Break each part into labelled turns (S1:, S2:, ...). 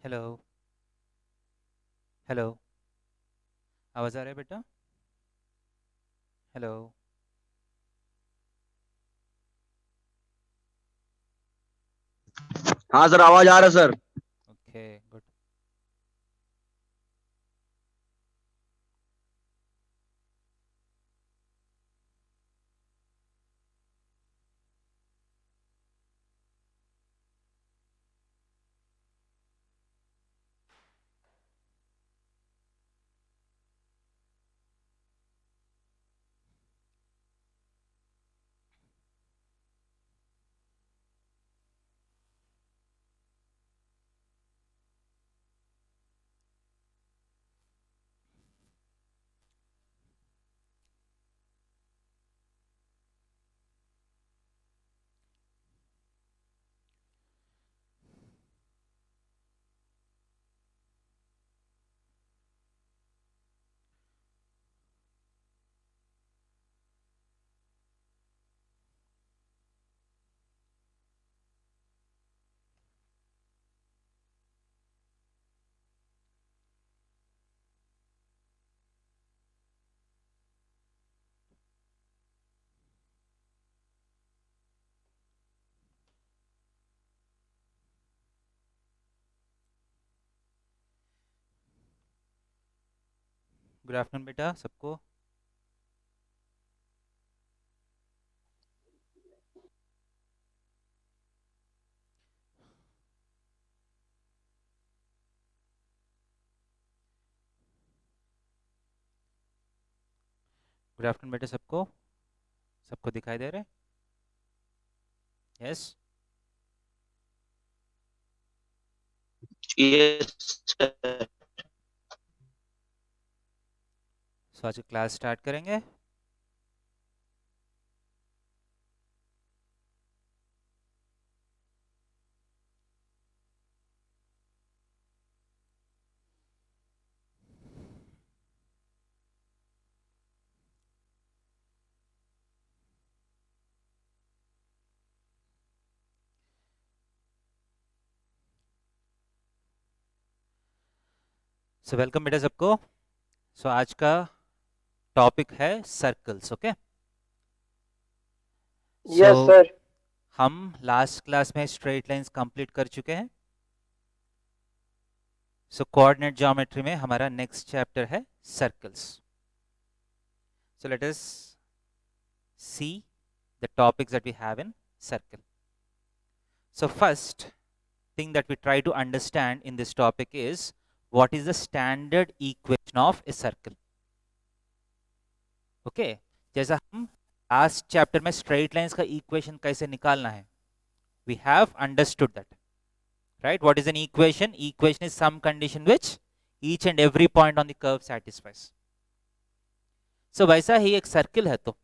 S1: Hello. Hello. आवाज़ आ रहा है बेटा? हेलो।
S2: हाँ सर, आवाज आ रहा है sir.
S1: Okay, good. Good afternoon बेटा सबको। गुड आफ्टरनून बेटा सबको। सबको दिखाई दे रहे हैं? यस।
S2: ये
S1: सो आज क्लास स्टार्ट करेंगे। सो वेलकम बेटा सबको। सो आज का टॉपिक है circles. Okay. So
S3: yes sir.
S1: हम लास्ट क्लास में स्ट्रेट लाइंस कंप्लीट कर चुके हैं। सो कोऑर्डिनेट ज्योमेट्री में हमारा नेक्स्ट चैप्टर है circles. So let us see the topics that we have in circle. So first thing that we try to understand in this topic is what is the standard equation of a circle. Okay, जैसा हम last chapter में straight lines का equation कैसे निकालना है, we have understood that, right? What is an equation? Equation is some condition which each and every point on the curve satisfies. So वैसा ही एक circle है, तो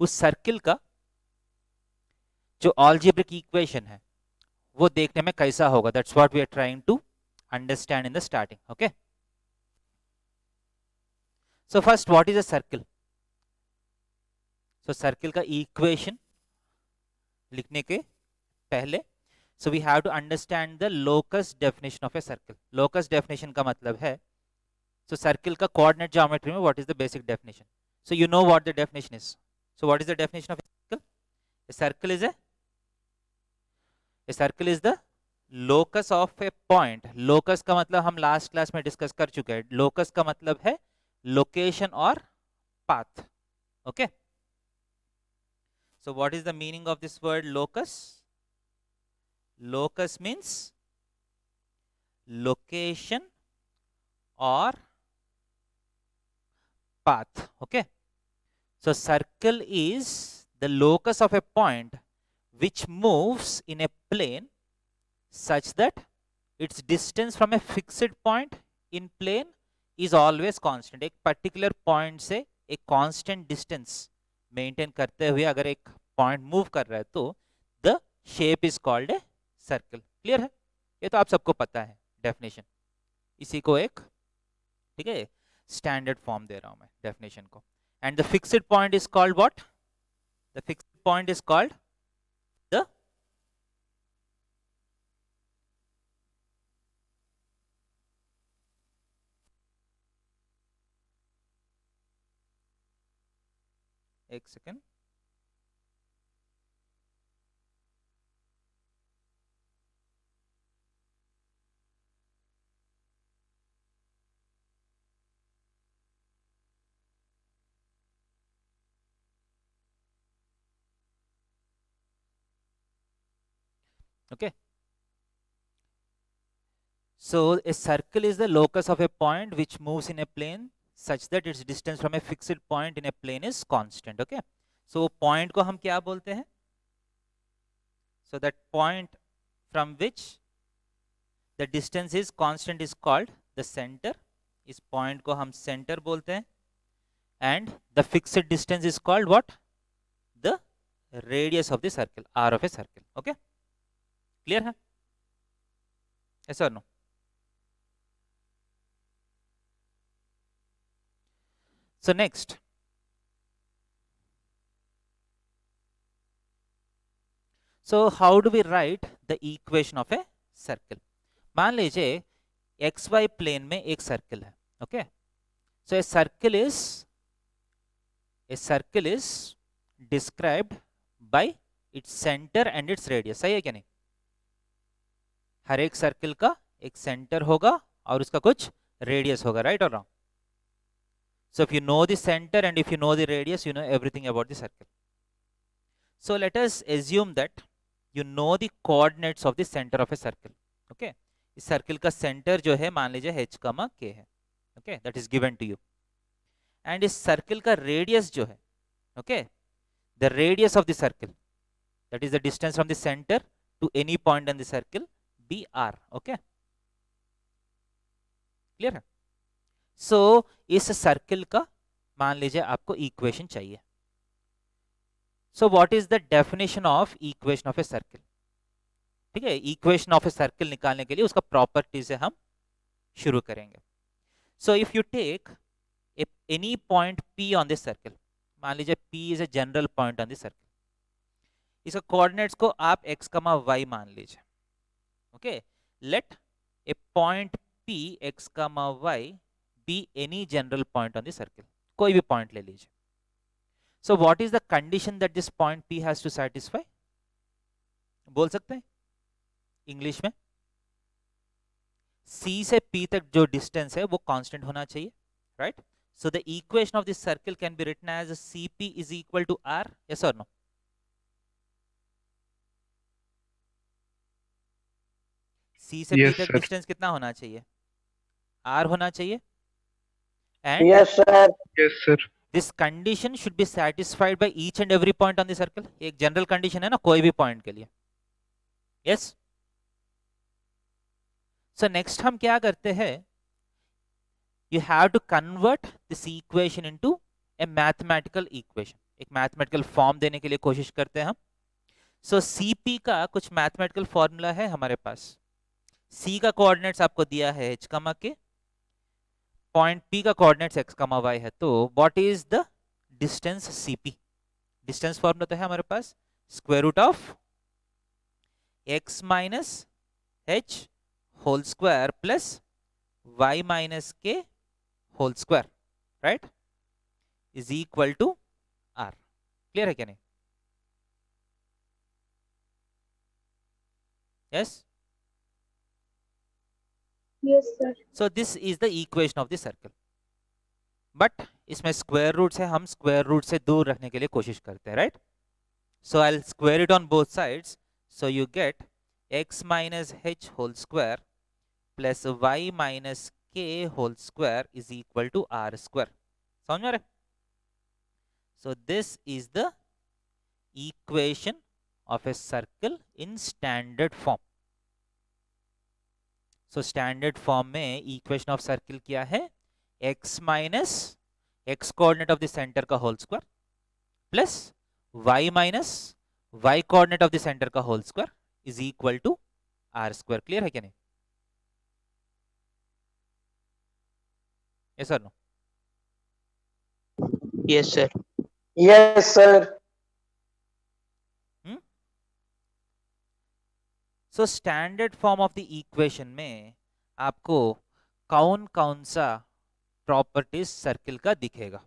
S1: उस सर्किल का जो algebraic इक्वेशन है वो देखने में कैसा होगा, that's what we are trying to understand in the starting. Okay, so first what is a circle? So circle का इक्वेशन लिखने के पहले so we have to understand the locus definition of a circle. Locus definition का मतलब है, so circle का coordinate geometry में what is the basic definition. So you know what the definition is. So what is the definition of a circle? A circle is a circle is the locus of A point. Locus का मतलब हम last class में discuss कर चुके हैं. Locus का मतलब है लोकेशन और path. Okay, so what is the meaning of this word locus? Locus means location or path. Okay, so circle is the locus of a point which moves in a plane such that its distance from a fixed point in plane is always constant. एक particular point से एक constant distance maintain करते हुए अगर एक point move कर रहा है तो the shape is called a circle. Clear है? ये तो आप सबको पता है डेफिनेशन. इसी को एक, ठीक है, स्टैंडर्ड फॉर्म दे रहा हूं मैं डेफिनेशन को. And the fixed point is called what? The fixed point is called the एक second, okay. So a circle is the locus of a point which moves in a plane such that its distance from a fixed point in a plane is constant, okay. So point को हम क्या बोलते हैं? So that point from which the distance is constant is called the center. इस point को हम center बोलते हैं. And the fixed distance is called what? The radius of the circle, r of a circle, okay. Clear है? Yes or no? So next, so how do we write the equation of a circle? मान लीजिए xy plane में एक circle है, okay. So a circle is described by its center and its radius. सही है क्या नहीं? हर एक सर्कल का एक सेंटर होगा और उसका कुछ रेडियस होगा, राइट और wrong? So if you know the center and if you know the radius, you know everything about the circle. So let us assume that you know the coordinates of the center of a circle, okay. इस circle का centre जो है मान लीजिए h, k है, okay, that is given to you. And इस circle का radius जो है, okay, the radius of the circle, that is the distance from the center to any point on the circle, be r, okay. Clear है? सो इस circle का मान लीजिए आपको इक्वेशन चाहिए. सो what is the definition of equation of a circle? ठीक है, equation of a circle निकालने के लिए उसका प्रॉपर्टी से हम शुरू करेंगे. So if you take any point P on this circle, मान लीजिए P is a general point on this circle, इसका कोऑर्डिनेट्स को आप x, y मान लीजिए, okay. Let a point P x, y be any general point on the circle, कोई भी point ले लीजिए. So what is the condition that this point P has to satisfy? बोल सकते हैं इंग्लिश में? C से P तक जो डिस्टेंस है वो कांस्टेंट होना चाहिए, right? So the equation of this circle can be written as Cp is equal to R, yes or no? C से
S3: Yes,
S1: P तक
S3: sir.
S1: डिस्टेंस कितना होना चाहिए? R होना चाहिए. And
S2: Yes, sir.
S3: Yes, sir.
S1: this condition should be satisfied by each and every point on the circle. एक general condition है ना कोई भी पॉइंट के लिए. यस. सो नेक्स्ट हम क्या करते हैं? You have to convert this equation into a mathematical equation. एक मैथमेटिकल फॉर्म देने के लिए कोशिश करते हैं हम. सो Cp का कुछ मैथमेटिकल फॉर्मूला है हमारे पास. C का कोऑर्डिनेट्स आपको दिया है h, k. पॉइंट P का कोऑर्डिनेट्स x, y है. तो what is the distance Cp? Distance formula तो है हमारे पास square root of x minus h whole square plus y minus k whole square, right, is equal to r. Clear है क्या नहीं? Yes.
S4: Yes, sir.
S1: So this is the equation of the circle. But इसमें square root से हम square root से दूर रखने के लिए कोशिश करते हैं, right? So I'll square it on both sides. So you get x minus h whole square plus y minus k whole square is equal to r square. समझ में आ रहा है? So this is the equation of a circle in standard form. So standard form में equation of circle क्या है? x minus x coordinate of the center का whole square plus y minus y coordinate of the center का whole square is equal to r square. Clear है क्या नहीं? Yes or no?
S2: Yes, sir.
S4: Yes, sir.
S1: So standard form of the equation में आपको कौन कौन सा properties circle का दिखेगा?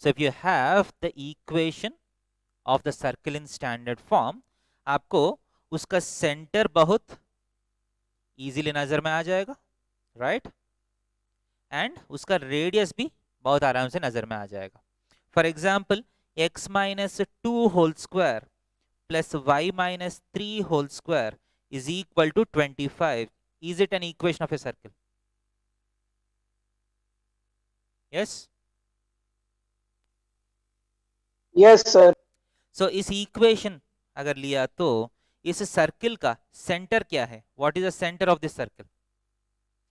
S1: So if you have the equation of the circle in standard form, आपको उसका सेंटर बहुत इजीली नजर में आ जाएगा, राइट? एंड उसका रेडियस भी बहुत आराम से नजर में आ जाएगा. For example, x minus 2 whole square plus y minus 3 whole square is equal to 25. Is it an equation of a circle? Yes?
S4: Yes, sir.
S1: So इस इक्वेशन अगर लिया तो इस सर्किल का सेंटर क्या है? What is the center of this circle?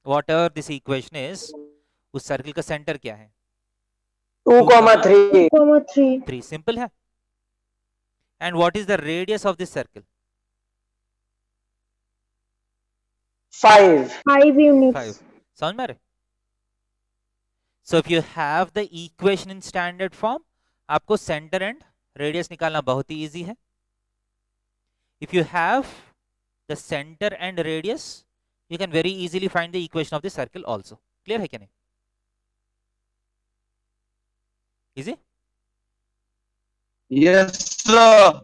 S1: Whatever this equation is, उस circle का सेंटर क्या है?
S4: 2,3.
S1: 3. सिंपल है. And what is the radius of this circle?
S4: 5.
S3: 5 units.
S1: 5. समझ में आ रहा है? So if you have the equation in standard form, आपको center and radius निकालना बहुत ही easy है. If you have the center and radius, you can very easily find the equation of the circle also. Clear है क्या नहीं? Easy?
S2: Yes, sir.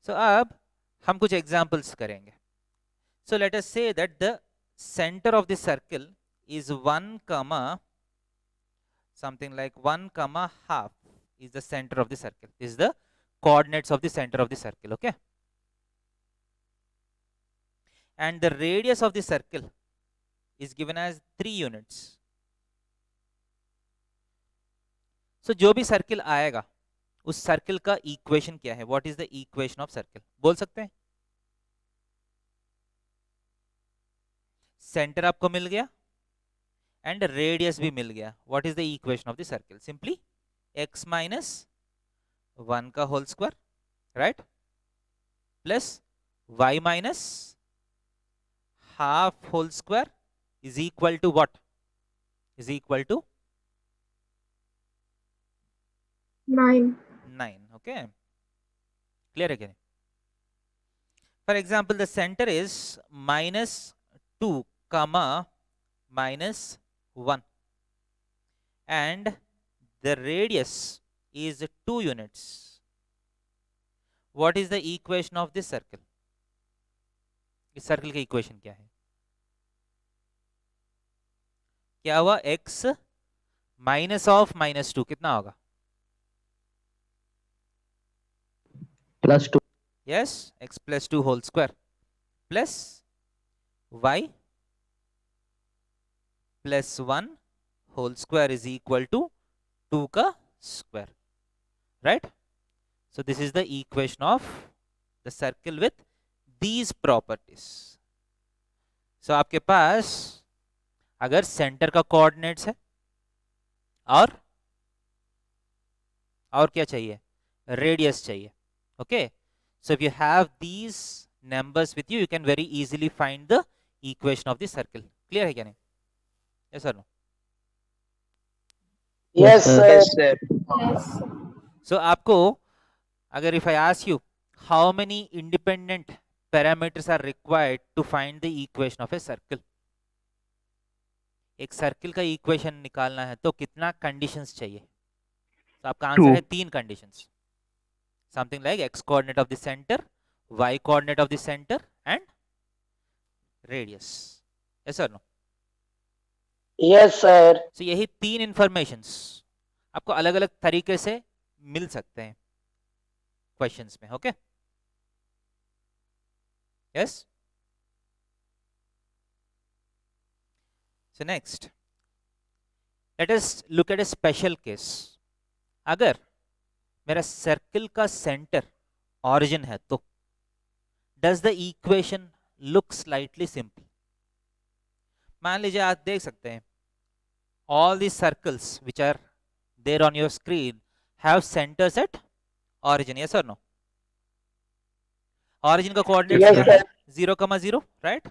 S1: So अब हम कुछ examples करेंगे. So let us say that the center of the circle is 1 comma something like 1 comma half is the center of the circle. This is the coordinates of the center of the circle, okay? And the radius of the circle is given as 3 units. So जो भी circle आएगा उस circle का equation क्या है? What is the equation of circle? बोल सकते हैं? सेंटर आपको मिल गया एंड रेडियस भी मिल गया. What is the equation of the circle? Simply x minus 1 का whole square, right, plus y minus half whole square is equal to what? Is equal to
S3: 9.
S1: 9. Okay, clear again? For example, the center is minus 2 comma minus 1 and the radius is 2 units. What is the equation of this circle? इस circle का equation क्या है? क्या हुआ? x minus of minus 2 कितना होगा?
S2: +2.
S1: Yes, x plus 2 whole square plus y plus 1 whole square is equal to 2 का square, right? So this is the equation of the circle with these properties. So आपके पास अगर center का coordinates है और क्या चाहिए? रेडियस चाहिए. Okay, so if you have these numbers with you, you can very easily find the equation of the circle. Clear है क्या नहीं? Yes or no?
S4: Yes, sir.
S2: Yes, sir.
S3: Yes.
S1: So आपको अगर if I ask you how many independent parameters are required to find the equation of a circle, एक circle का equation निकालना है तो कितना कंडीशंस चाहिए? तो आपका आंसर है 3 conditions. Something like x coordinate of the center, y coordinate of the center and radius. Yes or no?
S4: Yes, sir.
S1: So यही 3 इंफॉर्मेशंस आपको अलग अलग तरीके से मिल सकते हैं क्वेश्चंस में. Okay, yes. So next let us look at A special case. अगर मेरा सर्किल का सेंटर ऑरिजिन है तो does the equation look slightly simple? मान लीजिए आप देख सकते हैं all these circles which are there on your screen have centers at origin. Yes or no? origin का कोऑर्डिनेट्स
S4: Yes,
S1: क्या है?
S4: sir.
S1: 0,0, राइट.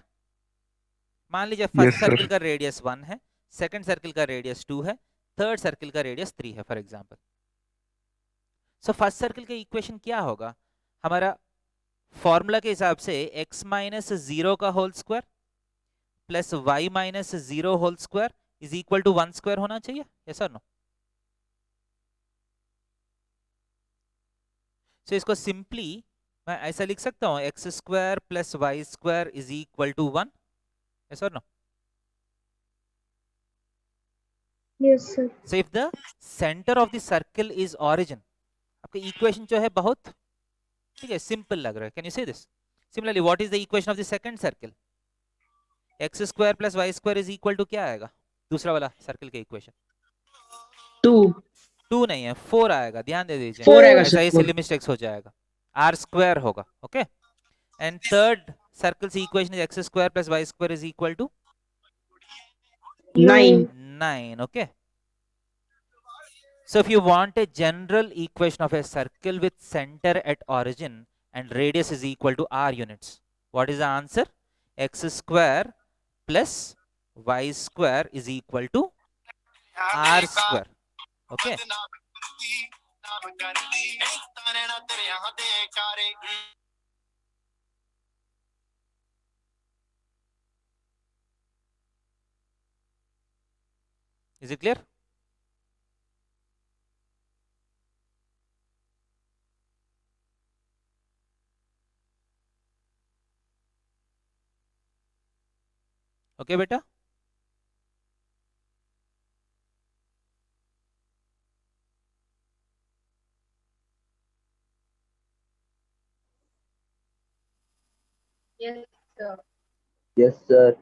S1: मान लीजिए फर्स्ट
S5: Yes, sir.
S1: सर्किल का रेडियस 1 है, सेकंड सर्किल का रेडियस 2 है, थर्ड सर्किल का रेडियस 3 है for example. So first circle का इक्वेशन क्या होगा? हमारा फॉर्मूला के हिसाब से x माइनस 0 का whole square plus y minus 0 whole square is equal to 1 square होना चाहिए. यस और नो? सो इसको सिंपली मैं ऐसा लिख सकता हूँ, X square plus Y square is equal to 1, yes or no?
S3: Yes, sir.
S1: So if the center of the circle is origin, आपका इक्वेशन जो है बहुत ठीक है सिंपल लग रहा है. Can you say this? Similarly what is the equation of the second circle? X square plus Y square is equal to क्या आएगा दूसरा वाला सर्कल का इक्वेशन?
S5: 2
S1: 2 नहीं है 4 आएगा, ध्यान दे दीजिए.
S5: 4 आएगा
S1: ऐसा ही
S5: सर.
S1: सिली मिस्टेक्स हो जाएगा. आर स्क्वायर होगा. ओके. एंड थर्ड सर्कल से equation is x square plus Y square is equal to
S5: 9.
S1: 9. Okay. So if you want a general equation of a circle with center at origin and radius is equal to r units, what is the answer? X square plus y square is equal to r square. Okay. Is it clear? Okay, beta.
S3: Yes, sir.
S2: Yes, sir.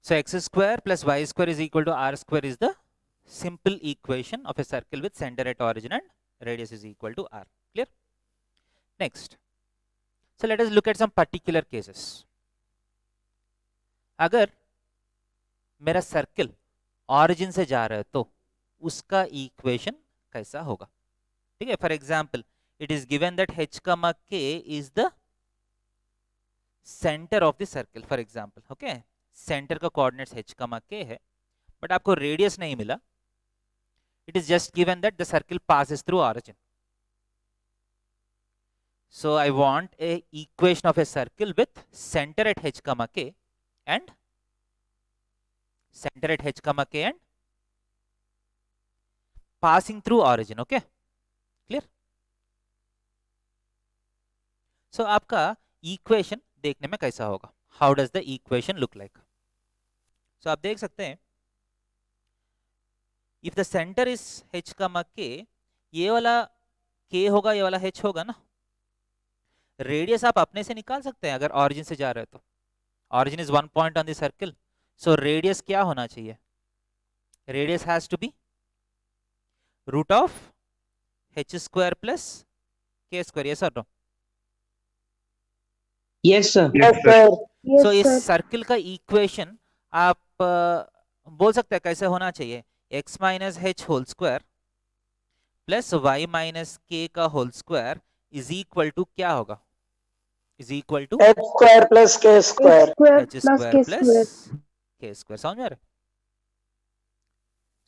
S1: So x square plus y square is equal to r square is the simple equation of a circle with center at origin and radius is equal to r. Clear? Next. So let us look at some particular cases. अगर मेरा circle origin से जा रहा है तो उसका equation कैसा होगा? ठीक है. For example it is given that h कमा k is the centre of the circle. For example okay, centre का कोऑर्डिनेट्स h कमा k है, बट आपको रेडियस नहीं मिला. It is just given that the circle passes through origin. So I want a equation of a circle with center at h comma k and center at h comma k and passing through origin. Okay, clear? So आपका equation देखने में कैसा होगा? How does the equation look like? So आप देख सकते हैं, if the center is h comma k, ये वाला k होगा, ये वाला h होगा ना. रेडियस आप अपने से निकाल सकते हैं अगर ऑरिजिन से जा रहे हो तो. Origin is 1 point on the circle, so radius क्या होना चाहिए? Radius has to be root of h square plus k square. Yes और no?
S5: Yes sir.
S4: Yes, sir.
S3: Yes,
S1: so इस
S3: sir.
S1: सर्कल का इक्वेशन आप बोल सकते हैं कैसे होना चाहिए? x minus h whole square plus y minus k का whole square is equal to क्या होगा? Is equal to
S4: H square plus K
S3: H
S4: square.
S3: square
S1: h
S3: plus
S1: square
S3: K
S1: plus
S3: square.
S1: k square. समझ में आ रहा है?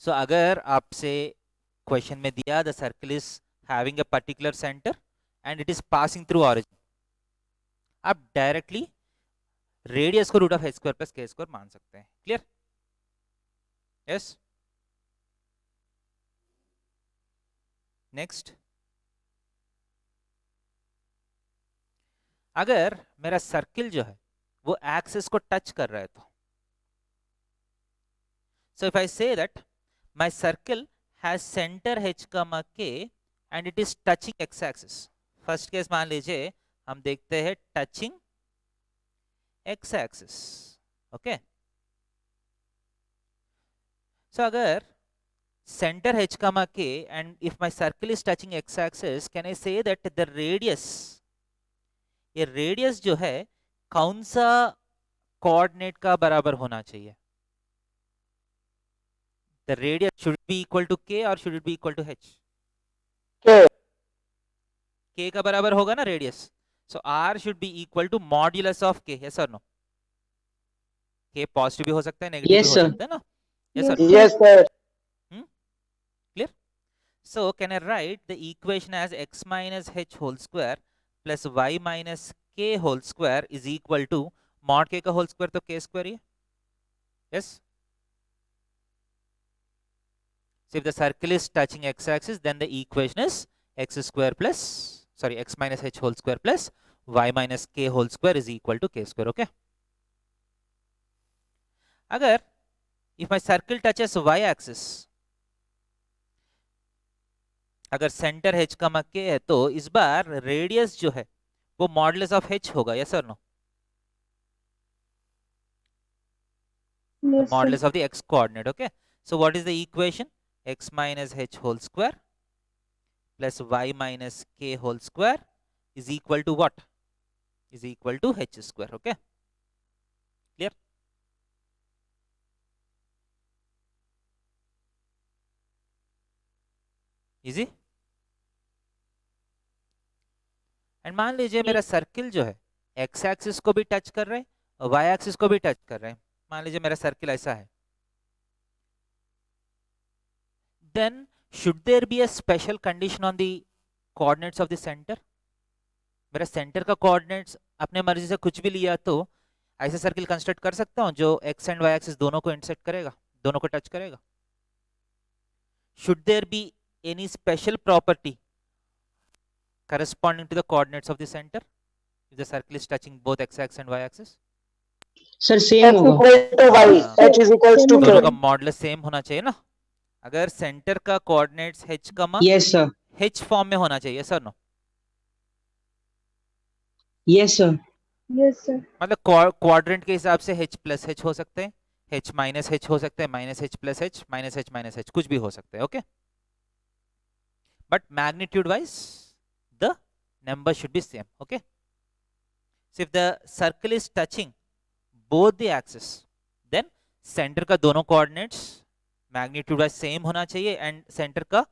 S1: सो अगर आपसे question में दिया the circle is having a particular center and it is passing through origin, आप directly radius को root of h square plus k square मान सकते हैं. क्लियर? यस. नेक्स्ट. अगर मेरा सर्किल जो है वो एक्सिस को टच कर रहा है तो, so if I say that my circle has center h comma k and it is touching x axis, first case मान लीजिए हम देखते हैं टचिंग x axis. ओके, सो अगर center h comma k and if my circle is touching x axis, can I say that the radius, ये radius जो है कौन सा कोऑर्डिनेट का बराबर होना चाहिए? The radius should be equal to k और should be equal to h?
S4: K.
S1: k का बराबर होगा ना radius, so r should be equal to modulus of k. Yes और नो? k पॉजिटिव भी हो सकता है, नेगेटिव
S5: Yes,
S1: भी हो
S5: sir.
S1: सकता है ना. यस और
S4: Yes, sir.
S1: Clear? So can I write the equation as x minus h whole square plus y minus k whole square is equal to mod k का होल स्क्वायर तो k square ही है. Yes. So if the circle is touching x axis, then the equation is x square plus sorry, x minus h whole square plus y minus k whole square is equal to k square. Okay. अगर if my circle touches y axis, अगर centre h का k है तो इस बार radius जो है वो modulus of h होगा. यस और no?
S3: Yes, sir.
S1: Modulus of the x coordinate. Okay. So what is the equation? X minus h whole square plus y minus k whole square is equal to what? Is equal to h square. Okay. Clear? Easy? And मान लीजिए मेरा circle जो है x axis को भी touch कर रहे हैं और y एक्सिस को भी टच कर रहे हैं. मान लीजिए मेरा सर्किल ऐसा है. Then should there be a special condition on the coordinates of the center? मेरा सेंटर का कोऑर्डिनेट्स अपने मर्जी से कुछ भी लिया तो ऐसे सर्किल कंस्ट्रक्ट कर सकता हूं जो x एंड y एक्सिस दोनों को इंटरसेक्ट करेगा, दोनों को टच करेगा. Should there be any special property corresponding to the coordinates of the center if the circle is touching both x axis and y axis?
S5: Sir same
S4: H
S5: होगा.
S4: equal to y. H is equals to
S1: दोनों
S4: k.
S1: का modulus same होना चाहिए ना. अगर center का coordinates h comma
S5: yes sir.
S1: h form में होना चाहिए. Sir no?
S5: Yes sir.
S3: Yes, sir.
S1: मतलब क्वाड्रेंट के हिसाब से h प्लस h हो सकते हैं, h माइनस h हो सकते हैं, minus h plus h, minus h कुछ भी हो सकते हैं. Okay. But magnitude wise the number should be same. Okay. So if the circle is touching both the axis, then center का दोनों कोऑर्डिनेट्स मैग्नीट्यूड वाइज सेम होना चाहिए and center का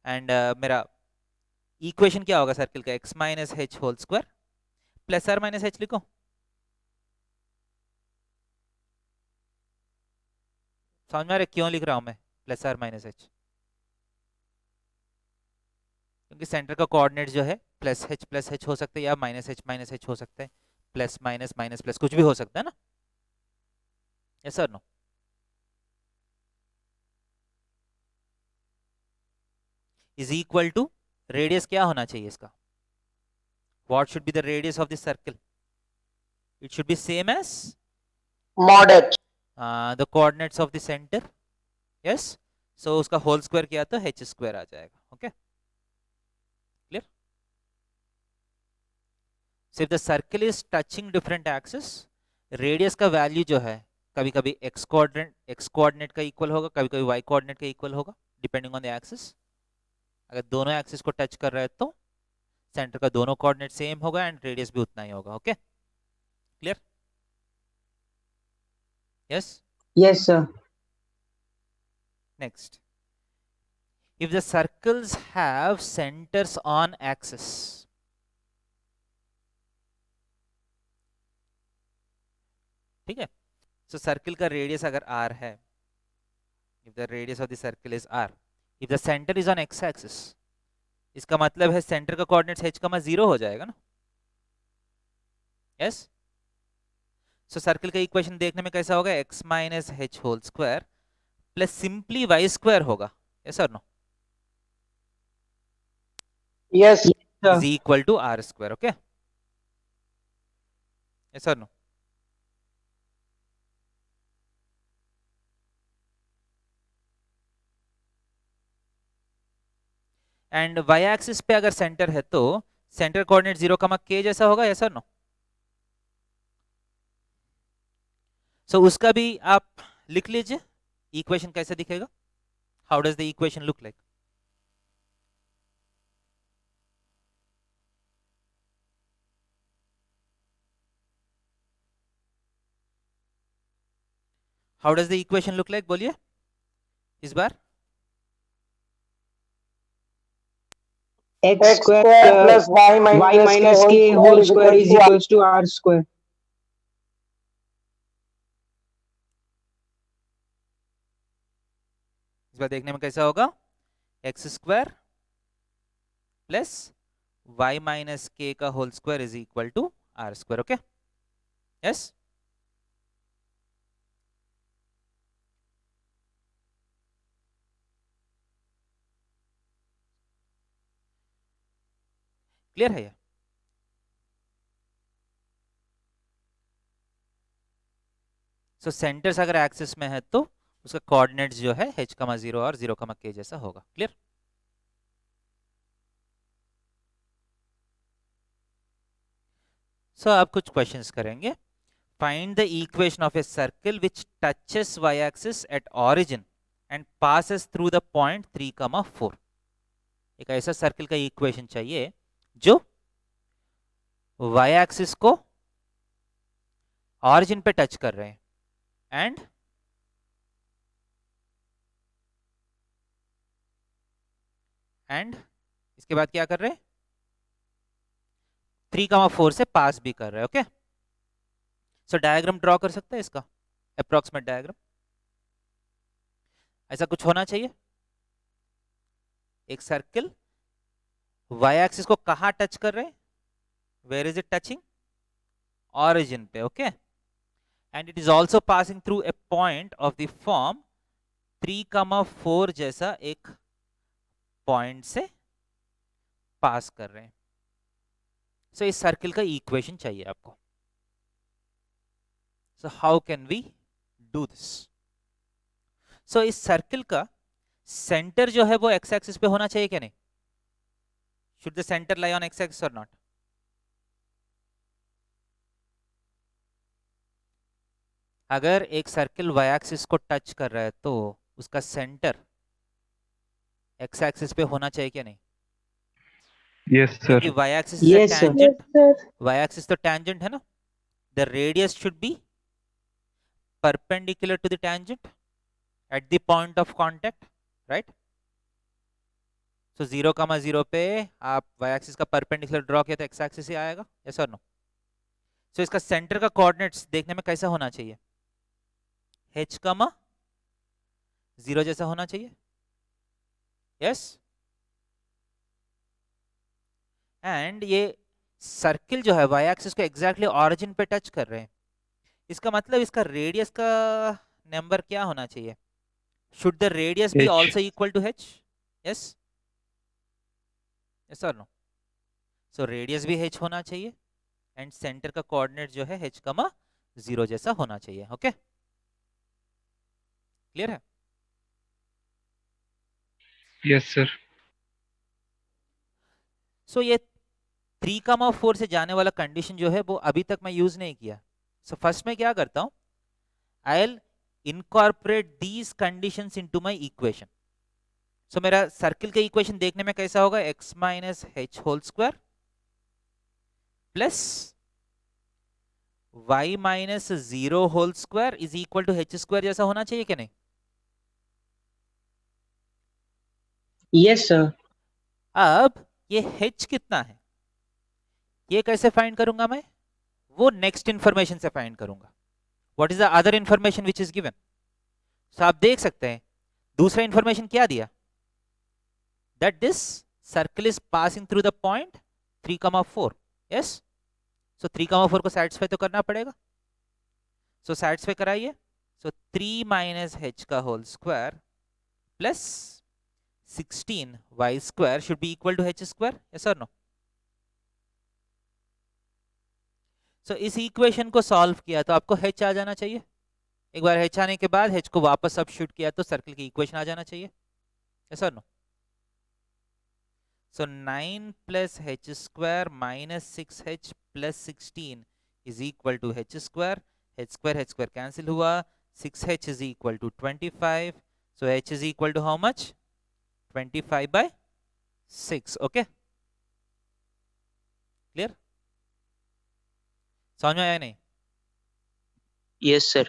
S1: एंड मेरा इक्वेशन क्या होगा सर्किल का? x minus h whole square plus r minus h लिखो. समझ में आ रहा है क्यों लिख रहा हूं मैं प्लस r माइनस h? क्योंकि सेंटर का कोऑर्डिनेट जो है प्लस h हो सकता है या माइनस h हो सकता है, प्लस माइनस माइनस प्लस कुछ भी हो सकता है ना. Yes sir no? Is equal to radius क्या होना चाहिए इसका? What should be the radius of the circle? It should be same as
S4: Mod h.
S1: The coordinates of the centre. Yes. So उसका होल स्क्वायर किया तो h square आ जाएगा. Okay. Clear? So if the circle is touching different axis, radius का value जो है कभी कभी x कोऑर्डिनेट का इक्वल होगा, कभी कभी y कोऑर्डिनेट का इक्वल होगा, डिपेंडिंग ऑन द एक्सिस. अगर दोनों एक्सिस को टच कर रहे हैं तो सेंटर का दोनों कोऑर्डिनेट सेम होगा एंड रेडियस भी उतना ही होगा. Okay. Clear? Yes.
S5: Yes sir.
S1: Next, if the circles have centers on axis, ठीक है. सो सर्किल का रेडियस अगर r है, if the radius of the circle is r, if the center is on x axis, इसका मतलब है centre का coordinates h कमा 0 हो जाएगा ना. यस. सो सर्किल का इक्वेशन देखने में कैसा होगा? x minus h whole square plus simply y square होगा. यस और no?
S4: Yes.
S1: Is equal to r square. Okay. Yes और नो? एंड y एक्सिस पे अगर सेंटर है तो सेंटर कोऑर्डिनेट 0 कमा k जैसा होगा. यस और नो? सो उसका भी आप लिख लीजिए. इक्वेशन कैसे दिखेगा? How does the equation look like? How does the equation look like? बोलिए इस बार.
S5: x
S4: X
S5: square
S4: square plus y
S5: y minus k whole square is equals to r square.
S1: इस बार देखने में कैसा होगा? X square plus y minus k का whole square is equal to r square. Okay. Yes. Clear है ये? सो centres अगर axis में है तो उसका कोऑर्डिनेट्स जो है h,0 और 0,k जैसा होगा। क्लियर? सो अब कुछ क्वेश्चंस करेंगे। Find the equation of a circle which touches y axis at origin and passes through the point 3,4। एक ऐसा सर्कल का इक्वेशन चाहिए जो y एक्सिस को ऑरिजिन पे टच कर रहे हैं एंड इसके बाद क्या कर रहे हैं, 3,4 से पास भी कर रहे हैं। ओके, सो डायग्राम ड्रॉ कर सकते हैं इसका, अप्रोक्सीमेट डायग्राम। ऐसा कुछ होना चाहिए। एक सर्कल y एक्सिस को कहां टच कर रहे हैं, where is it touching, origin पे। Okay, and it is also passing through a point of the form 3,4 जैसा एक पॉइंट से पास कर रहे हैं। सो इस सर्कल का इक्वेशन चाहिए आपको। So how can we do this? So इस सर्कल का सेंटर जो है वो एक्स एक्सिस पे होना चाहिए क्या नहीं? Should the centre lie on x axis और नॉट? अगर एक सर्कल y एक्सिस को टच कर रहा है तो उसका सेंटर x एक्सिस पे होना चाहिए क्या नहीं?
S6: Yes, sir.
S1: क्योंकि y axis is
S5: Yes, sir.
S1: Tangent,
S3: Yes, sir.
S1: y axis तो टेंजेंट है ना, the radius should be perpendicular to the tangent at the point of contact, right? So 0,0 पे आप y एक्सिस का परपेंडिकुलर ड्रॉ किया तो x axis ही आएगा, yes और नो? सो इसका सेंटर का कोऑर्डिनेट्स देखने में कैसा होना चाहिए, h, 0 जैसा होना चाहिए, यस? एंड ये सर्किल जो है y एक्सिस को एग्जैक्टली ऑरिजिन पे टच कर रहे हैं। इसका मतलब इसका रेडियस का नंबर क्या होना चाहिए? Should the radius be
S6: H.
S1: Also equal to h? Yes, yes और नो? सो रेडियस भी h होना चाहिए एंड सेंटर का कोऑर्डिनेट जो है h, 0 जैसा होना चाहिए। ओके, क्लियर है?
S6: Yes, sir.
S1: सो ये 3,4 से जाने वाला कंडीशन जो है वो अभी तक मैं यूज नहीं किया। सो फर्स्ट में क्या करता हूं, I will incorporate these conditions into my equation. So मेरा सर्किल का इक्वेशन देखने में कैसा होगा, x minus h whole square plus y minus 0 whole square is equal to h square जैसा होना चाहिए क्या नहीं?
S5: Yes, sir.
S1: अब ये h कितना है ये कैसे फाइंड करूंगा मैं, वो नेक्स्ट इंफॉर्मेशन से फाइंड करूंगा। What is the other information which is given? So आप देख सकते हैं दूसरा इंफॉर्मेशन क्या दिया, that this circle is passing through the point 3,4। Yes, so 3,4 को सैटिस्फाई तो करना पड़ेगा। सो सैटिस्फाई कराइए। सो 3 माइनस h का whole square plus 16 y square should be equal to h square, yes और नो? सो इस इक्वेशन को solve किया तो आपको h आ जाना चाहिए। एक बार h आने के बाद h को वापस सब्स्टिट्यूट किया तो सर्कल की इक्वेशन आ जाना चाहिए, यस और no? So 9 plus h square minus 6h plus 16 is equal to h square cancel हुआ, 6h is equal to 25। So h is equal to how much, 25/6। Okay, clear? समझ में आया नहीं?
S2: Yes, sir.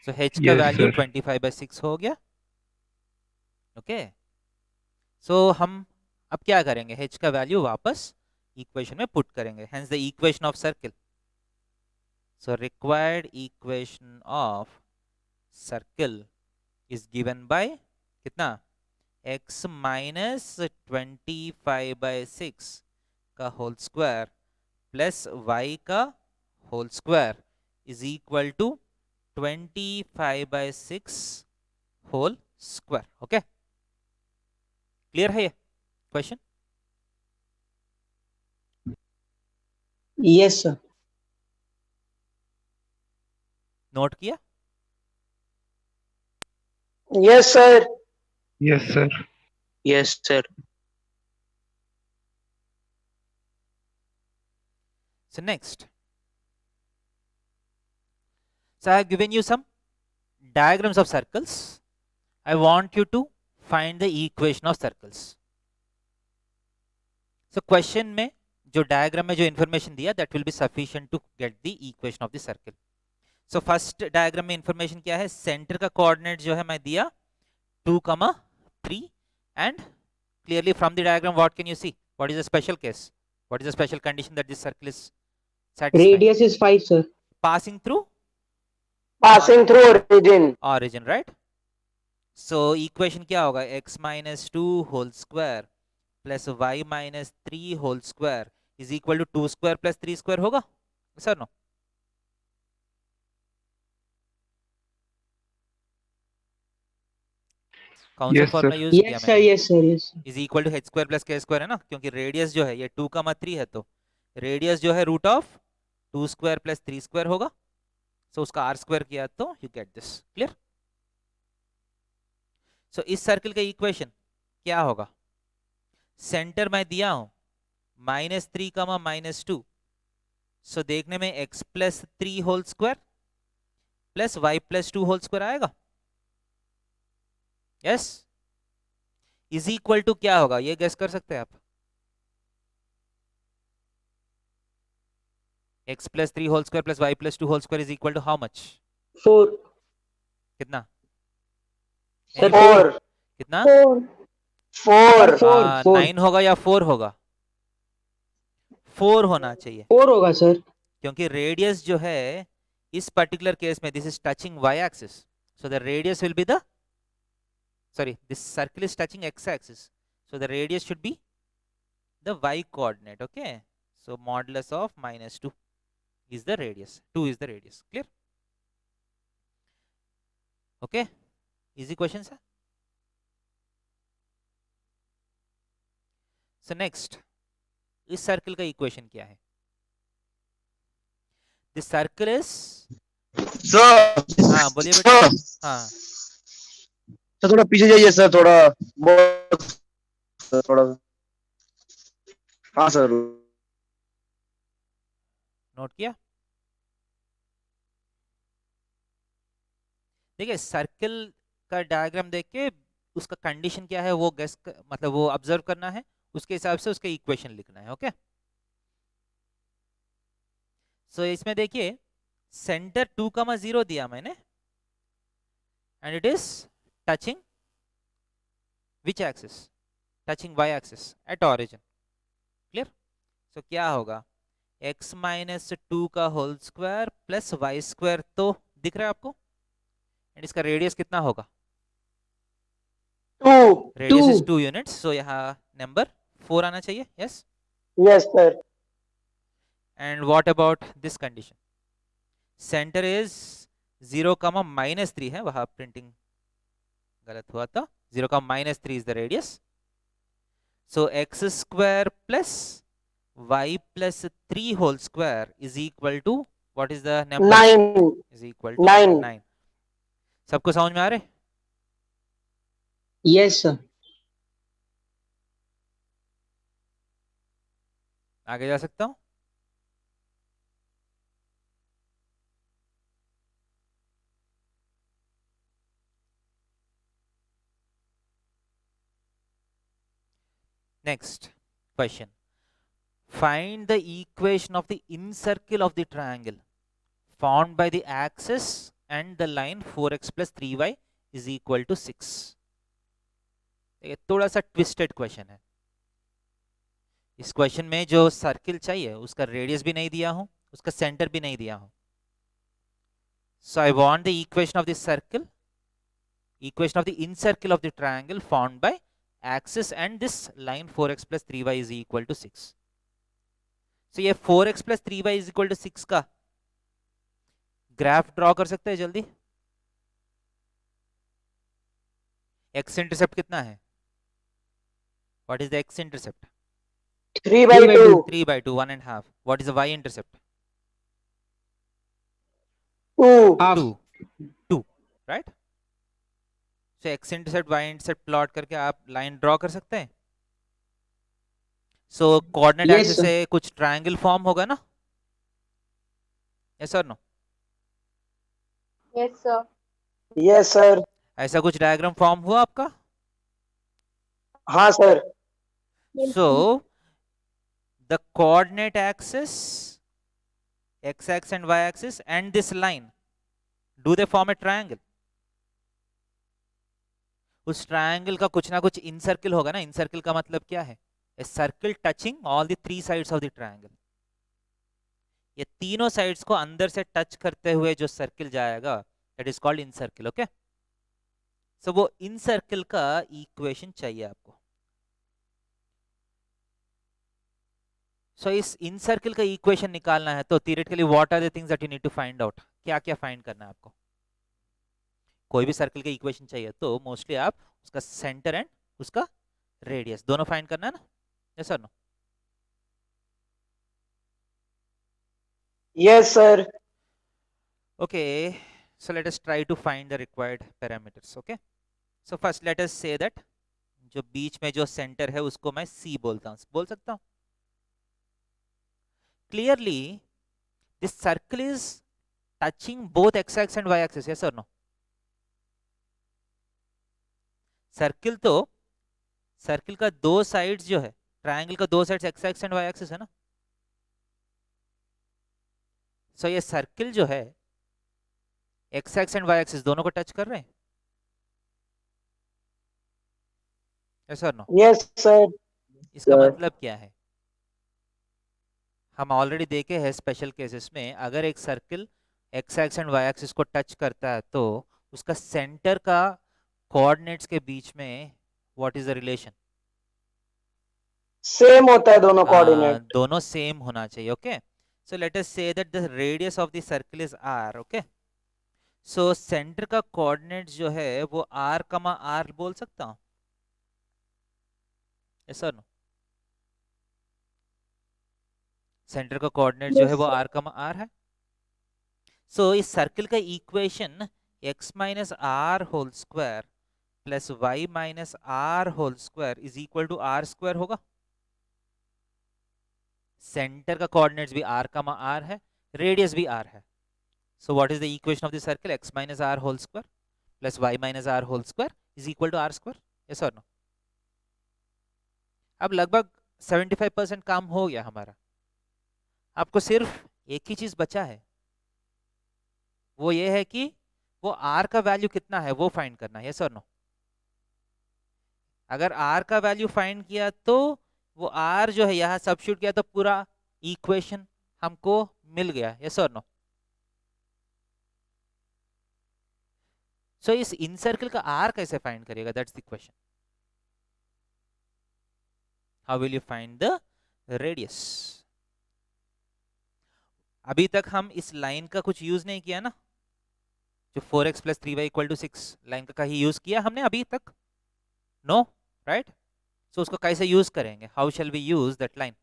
S1: सो h का
S6: Yes,
S1: value
S6: sir.
S1: 25/6 हो गया। Okay, सो हम अब क्या करेंगे, h का वैल्यू वापस इक्वेशन में पुट करेंगे, hence the equation of circle. So required equation of circle is given by कितना, x माइनस 25/6 का होल स्क्वायर प्लस y का whole square is equal to 25/6 whole square. Okay, clear है ये question?
S5: Yes, sir.
S1: Note किया?
S4: Yes, sir.
S6: Yes, sir.
S2: Yes, sir.
S1: So next, so I have given you some diagrams of circles. I want you to find the equation of circles. So question में जो diagram में जो information दिया, that will be sufficient to get the equation of the circle. So first diagram में information क्या है? Center का coordinate जो है मैं दिया 2, 3, and clearly from the diagram what can you see? What is the special case? What is the special condition that this circle is satisfying?
S5: Radius is 5, sir.
S1: Passing through
S4: Passing through origin.
S1: right? So equation क्या होगा? X minus 2 whole square plus y minus 3 whole square is equal to 2 square plus 3 square होगा? Yes or no? कौन सा
S6: Yes,
S1: formula
S6: sir.
S1: Use किया
S5: Yes, sir.
S1: मैंने?
S5: Yes, sir. Yes.
S1: Is equal to h square plus k square है ना, क्योंकि radius जो है ये 2, 3 है, तो रेडियस जो है root of 2 square plus 3 square होगा. सो उसका r स्क्वायर किया तो you get this. Clear? So इस सर्कल का इक्वेशन क्या होगा? सेंटर मैं दिया हूं -3, -2. सो देखने में x plus 3 whole square plus y plus 2 whole square आएगा. यस. इज इक्वल टू क्या होगा? ये गेस कर सकते हैं आप. x plus 3 whole square plus y plus 2 whole square is equal to how much?
S5: 4.
S1: कितना?
S5: Sir,
S4: 4.
S1: कितना?
S4: 4.
S5: 4.
S1: 9 होगा या 4 होगा? 4 होना चाहिए,
S5: 4 होगा, सर.
S1: क्योंकि रेडियस जो है इस पर्टिकुलर केस में this is touching y axis, so the radius will be the, sorry, this circle is touching x axis, so the radius should be the y coordinate. Okay, so modulus of -2 is the radius, 2 is the radius. Clear? Okay, easy questions है. So next, इस circle का equation क्या है? This circle is, हाँ बोलिए बेटा. हाँ
S7: sir थोड़ा पीछे जाइए सर, थोड़ा. हाँ सर.
S1: नोट किया? देखिए सर्कल का डायग्राम देख के उसका कंडीशन क्या है वो गेस मतलब वो ऑब्जर्व करना है, उसके हिसाब से उसका इक्वेशन लिखना है. ओके, सो इसमें देखिए सेंटर 2, 0 दिया मैंने and it is touching which axis? Touching y axis at origin. Clear? So क्या होगा? x माइनस 2 का whole square plus y square, तो दिख रहा है आपको? एंड इसका रेडियस कितना होगा?
S4: 2.
S1: रेडियस इज 2 यूनिट्स, सो यहाँ नंबर 4 आना चाहिए. Yes.
S4: Yes, sir.
S1: And what about this condition? Centre is 0, -3 है, वहां प्रिंटिंग गलत हुआ था. 0, -3 is the radius. So x square plus y plus 3 whole square is equal to what is the number?
S4: 9.
S1: Is equal to
S4: 9.
S1: 9. सबको समझ में आ रहे?
S5: Yes, sir.
S1: आगे जा सकता हूं? Next question. Find the equation of the incircle of the triangle formed by the axis and the line 4x plus 3y is equal to 6. ये थोड़ा सा ट्विस्टेड क्वेश्चन है. इस क्वेश्चन में जो सर्किल चाहिए उसका रेडियस भी नहीं दिया हूं, उसका सेंटर भी नहीं दिया हूं. So I want the equation of the circle, equation of the incircle of the triangle formed by axis and this line 4x plus 3y is equal to 6. So ये 4x plus 3y is equal to 6 का graph draw कर सकते हैं जल्दी? x intercept कितना है? What is the x intercept?
S4: 3 by
S5: 3 by
S4: 2.
S1: 3 by 2, 1.5. What is the y intercept?
S4: 2.
S5: half.
S1: 2. 2, right? So x intercept y intercept plot करके आप line draw कर सकते हैं. So coordinate
S5: Yes,
S1: axis
S5: sir.
S1: से कुछ ट्रायंगल फॉर्म होगा ना? यस और no?
S3: Yes, sir.
S4: Yes, sir.
S1: ऐसा कुछ डायग्राम फॉर्म हुआ आपका?
S4: हाँ sir.
S3: Yes, sir.
S1: So the coordinate axis, x axis and y axis, and this line, do they form a triangle? उस ट्रायंगल का कुछ ना कुछ इनसर्कल होगा ना. इनसर्कल का मतलब क्या है? A circle touching all the three sides of the triangle. ये तीनों साइड्स को अंदर से टच करते हुए जो सर्किल जाएगा, that is called incircle. Okay, so वो इनसर्कल का इक्वेशन चाहिए आपको. सो इस इनसर्कल का इक्वेशन निकालना है तो theoretically what are the things that you need to find out. क्या क्या फाइंड करना है आपको? कोई भी सर्कल का इक्वेशन चाहिए तो मोस्टली आप उसका सेंटर एंड उसका रेडियस दोनों फाइंड करना है ना. यस और no?
S4: Yes, sir.
S1: Okay, so let us try to find the required parameters. Okay, so first let us say that जो बीच में जो सेंटर है उसको मैं C बोलता हूँ. बोल सकता हूँ? Clearly this circle is touching both x axis and y axis. Yes or no? Circle तो सर्किल का दो साइड्स जो है, ट्रायंगल का दो sides x axis and y axis है ना. सो ये सर्किल जो है x axis and y axis दोनों को टच कर रहे हैं. यस और नो?
S4: Yes, sir.
S1: इसका
S4: Sir.
S1: मतलब क्या है? हम ऑलरेडी देखे हैं स्पेशल केसेस में, अगर एक circle x axis and y axis को टच करता है तो उसका सेंटर का कोऑर्डिनेट्स के बीच में what is the relation?
S4: Same होता है दोनों कोऑर्डिनेट.
S1: दोनों सेम होना चाहिए. Okay, so let us say that the radius of the circle is r. Okay, so centre का कोऑर्डिनेट जो है वो r, r बोल सकता हूं. यस और नो? सेंटर का कोऑर्डिनेट जो
S3: Yes,
S1: है वो
S3: sir.
S1: r, r है. सो इस सर्किल का equation x minus r whole square plus y minus r whole square is equal to r square होगा. सेंटर का कोऑर्डिनेट्स भी r, r है, रेडियस भी r है. So what is the equation of the circle? x minus r whole square plus y minus r whole square is equal to r square. Yes और no? अब लगभग 75% काम हो गया हमारा. आपको सिर्फ एक ही चीज बचा है, वो ये है कि वो r का वैल्यू कितना है वो फाइंड करना है. यस और नो? अगर r का वैल्यू फाइंड किया तो वो r जो है यहाँ सब्स्टिट्यूट किया तो पूरा इक्वेशन हमको मिल गया. यस और नो? सो इस इनसर्कल का r कैसे फाइंड करेगा? That's the question. How will you find the radius? अभी तक हम इस लाइन का कुछ यूज नहीं किया ना, जो 4x plus 3y equal to 6 line का कहीं यूज किया हमने अभी तक? No, right? सो उसको कैसे यूज करेंगे? How shall we use that line?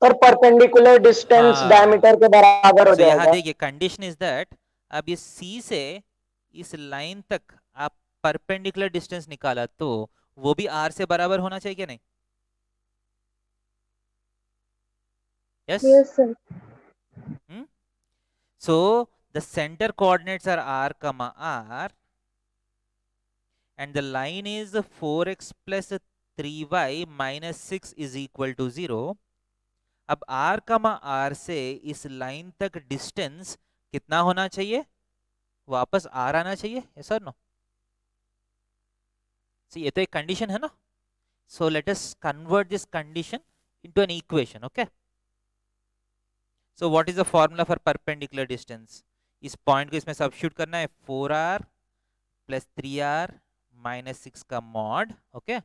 S4: पर परपेंडिकुलर डिस्टेंस
S1: हाँ.
S4: डायमीटर के बराबर हो
S1: सो यहाँ
S4: जाएगा.
S1: देखिए कंडीशन इज दैट अब ये C से इस लाइन तक आप परपेंडिकुलर डिस्टेंस निकाला तो वो भी R से बराबर होना चाहिए क्या? नहीं? Yes?
S3: Yes, sir.
S1: So the center coordinates are r, r, and the line is 4x plus 3y minus 6 is equal to 0. अब r, r से इस लाइन तक डिस्टेंस कितना होना चाहिए? वापस r आना चाहिए. यस और नो? सो ये तो एक कंडीशन है ना. सो let us convert this condition into an equation. Okay, so what is the formula for perpendicular distance? इस पॉइंट को इसमें सब्स्टिट्यूट करना है. 4r प्लस 3r माइनस 6 का mod, okay,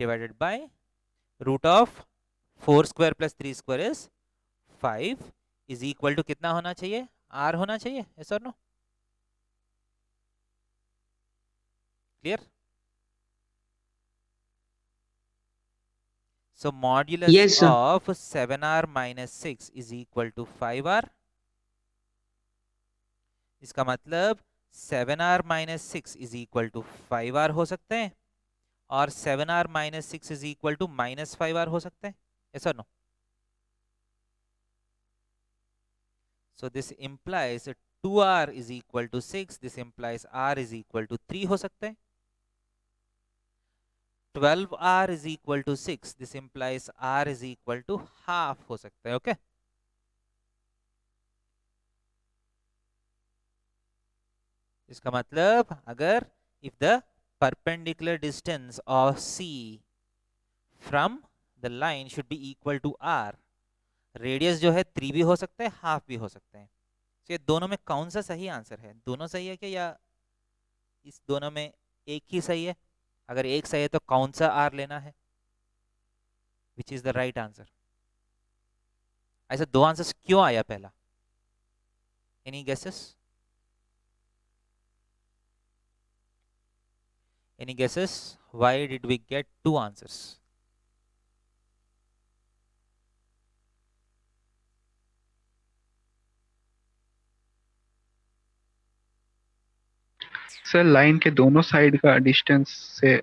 S1: divided by root of 4 square plus 3 square is 5 is equal to कितना होना चाहिए? r होना चाहिए. यस और no? Clear? So modulus
S5: Yes, sir.
S1: of 7r minus 6 is equal to 5r. इसका मतलब 7r minus 6 is equal to 5r हो सकते हैं, और 7r minus 6 is equal to minus 5r हो सकते हैं. Yes or no? So this implies 2r is equal to 6. This implies r is equal to 3 हो सकते हैं. 12r is equal to 6. This implies r is equal to half हो सकता है. Okay? इसका मतलब अगर if the perpendicular distance of C from the line should be equal to r, radius जो है 3 भी हो सकता है, हाफ भी हो सकता है. तो ये दोनों में कौन सा सही आंसर है? दोनों सही है क्या, या इस दोनों में एक ही सही है? अगर एक सही है तो कौन सा आर लेना है? Which is the right answer? ऐसा दो आंसर्स क्यों आया पहला? Any guesses? Any guesses? Why did we get two answers?
S6: Sir line के दोनों साइड का डिस्टेंस से.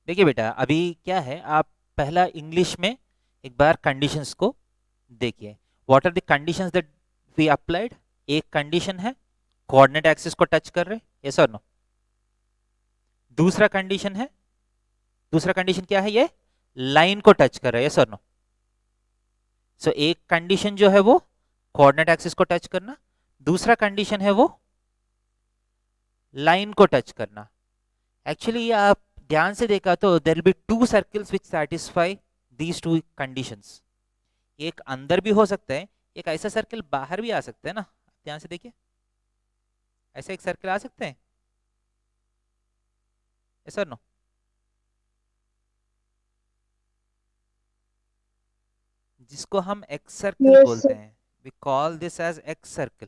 S1: देखिए बेटा, अभी क्या है, आप पहला इंग्लिश में एक बार कंडीशंस को देखिए. What are the conditions that we applied? एक कंडीशन है कोऑर्डिनेट एक्सिस को टच कर रहे, यस और नो. दूसरा कंडीशन है, दूसरा कंडीशन क्या है? ये लाइन को टच कर रहा है, यस और नो. सो एक कंडीशन जो है वो कोऑर्डिनेट एक्सिस को टच करना, दूसरा कंडीशन है वो लाइन को टच करना. एक्चुअली आप ध्यान से देखा तो there will be two circles which satisfy these two conditions. एक अंदर भी हो सकता है, एक ऐसा सर्कल बाहर भी आ सकता है ना. ध्यान से देखिए, ऐसा एक सर्कल आ सकते हैं, यस और नो. जिसको हम एक्स सर्कल
S3: Yes,
S1: बोलते
S3: sir.
S1: हैं. We call this as excircle.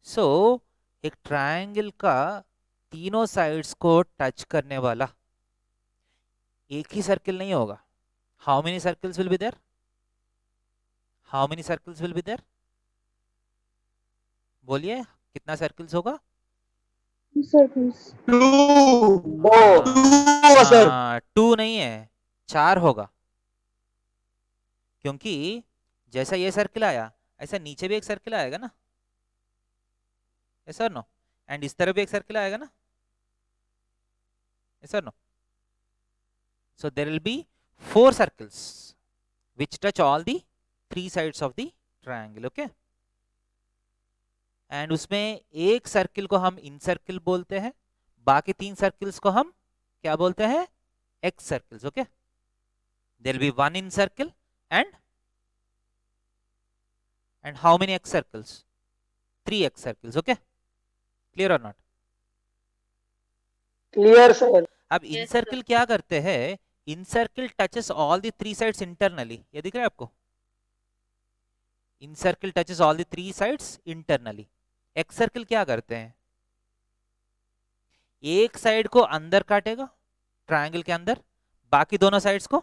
S1: So एक ट्रायंगल का तीनों साइड्स को टच करने वाला एक ही सर्कल नहीं होगा. How many circles will be there? How many circles will be there? बोलिए, कितना सर्कल्स होगा?
S3: Circles.
S4: दो सर.
S1: टू नहीं है, 4 होगा. क्योंकि जैसा ये सर्कल आया, ऐसा नीचे भी एक सर्कल आएगा ना, यस और नो. एंड इस तरफ भी एक सर्कल आएगा ना, यस और no. So there will be 4 circles which touch all the 3 sides of the triangle. Okay? And उसमें एक सर्कल को हम इन सर्कल बोलते हैं, बाकी 3 सर्कल्स को हम क्या बोलते हैं? X circles. Okay? There will be 1 in circle and how many x circles? 3 x circles. Okay? Clear or not?
S4: Clear sir.
S1: अब इन सर्कल क्या करते हैं? Incircle touches all the 3 sides internally. ये दिख रहा है आपको? Incircle touches all the 3 sides internally. Excircle क्या करते हैं? एक साइड को अंदर काटेगा ट्रायंगल के अंदर, बाकी दोनों साइड्स को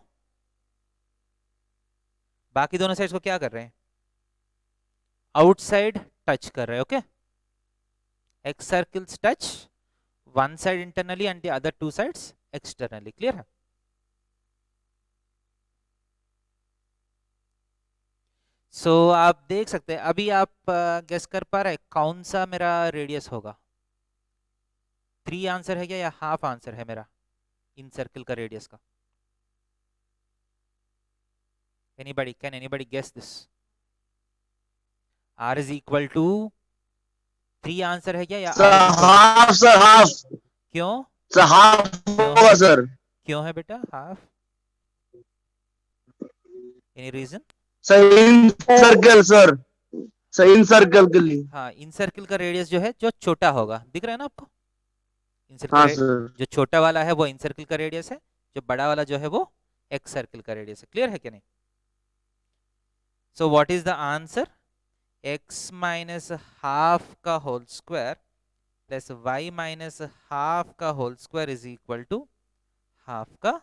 S1: क्या कर रहे हैं? आउटसाइड टच कर रहे हैं. Okay? X circles touch one side internally and the other 2 sides externally. Clear है? So आप देख सकते हैं, अभी आप गेस कर पा रहे कौन सा मेरा रेडियस होगा? 3 आंसर है क्या या हाफ आंसर है मेरा इन सर्कल का रेडियस का? Anybody, can anybody guess this? R is equal to 3 answer है क्या या
S7: सर हाफ सर हाफ.
S1: क्यों?
S7: सर हाफ होगा सर.
S1: क्यों है बेटा half? Any reason?
S7: Sir incircle sir. Sir incircle के लिए.
S1: हाँ, इन सर्कल का रेडियस जो है जो छोटा होगा, दिख रहा है ना आपको? इन सर्कल
S7: हाँ सर.
S1: जो छोटा वाला है वो इन सर्कल का रेडियस है, जो बड़ा वाला जो है वो एक्स सर्कल का रेडियस है. क्लियर है क्या नहीं? So what is the answer? x minus half का whole square plus y minus half का whole square is equal to half का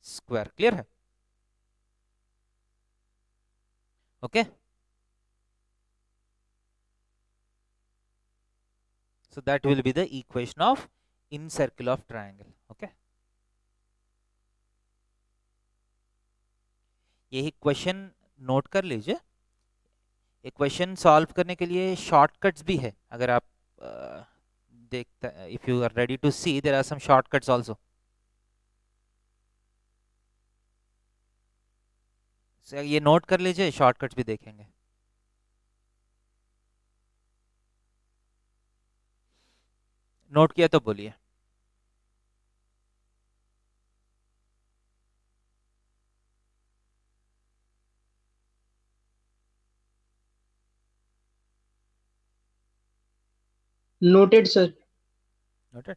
S1: स्क्वायर। क्लियर है? Okay, so that will be the equation of incircle of triangle. okay, यही question note कर लीजिए। ये question solve करने के लिए शॉर्टकट्स भी है, अगर आप देखते, if you are ready to see, there are some shortcuts also. ये नोट कर लीजिए, शॉर्टकट्स भी देखेंगे। नोट किया तो बोलिए।
S5: Noted, sir.
S1: नोटेड?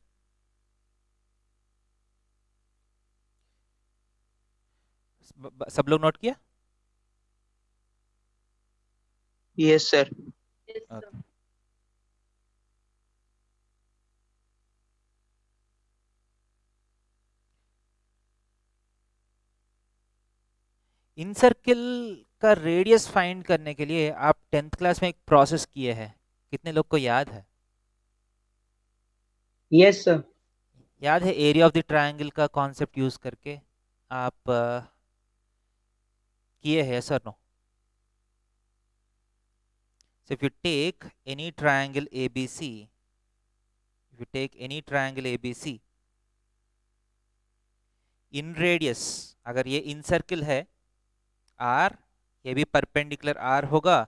S1: सब लोग नोट किया?
S2: Yes, sir.
S1: Okay. इनसर्किल का रेडियस फाइंड करने के लिए आप 10th क्लास में एक प्रोसेस किए हैं, कितने लोग को याद है?
S5: Yes, sir.
S1: याद है एरिया ऑफ द ट्रायंगल का कॉन्सेप्ट यूज करके आप किए हैं, sir? No? So if you take any triangle ABC, in radius, अगर ये इन सर्किल है R, ये भी परपेंडिकुलर R होगा,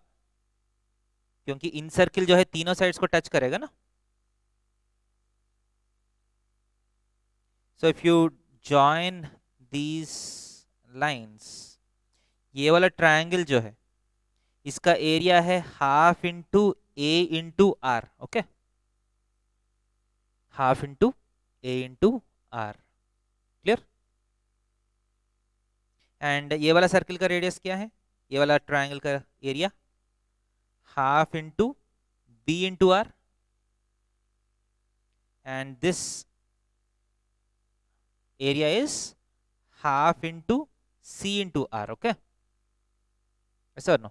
S1: क्योंकि इन सर्किल जो है तीनों साइड्स को टच करेगा ना। So if you join these lines, ये वाला ट्रायंगल जो है इसका एरिया है half into a into r. Okay, half into a into r. Clear? And ये वाला सर्किल का रेडियस क्या है? ये वाला ट्रायंगल का area half into b into r, and this area is half into c into r. Okay, ऐसा no?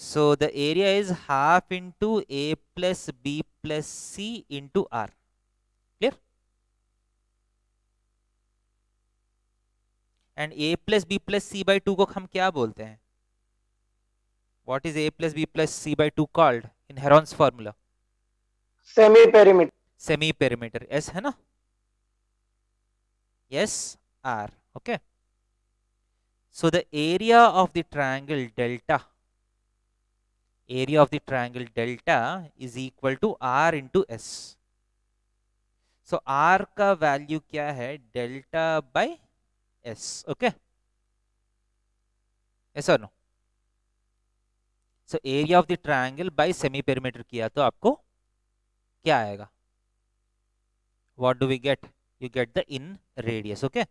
S1: So the area is half into a plus b plus c into r. Clear? And a plus b plus c by 2 को हम क्या बोलते हैं? What is a plus b plus c by 2 called in Heron's formula?
S4: Semi perimeter.
S1: Semi perimeter. S है ना? Yes, r. Okay. So the area of the triangle delta is equal to r into s. So r का value क्या है? Delta by s. Okay, ऐसा no? So area of the triangle by semi perimeter किया तो आपको क्या आएगा? What do we get? You get the inradius. Okay,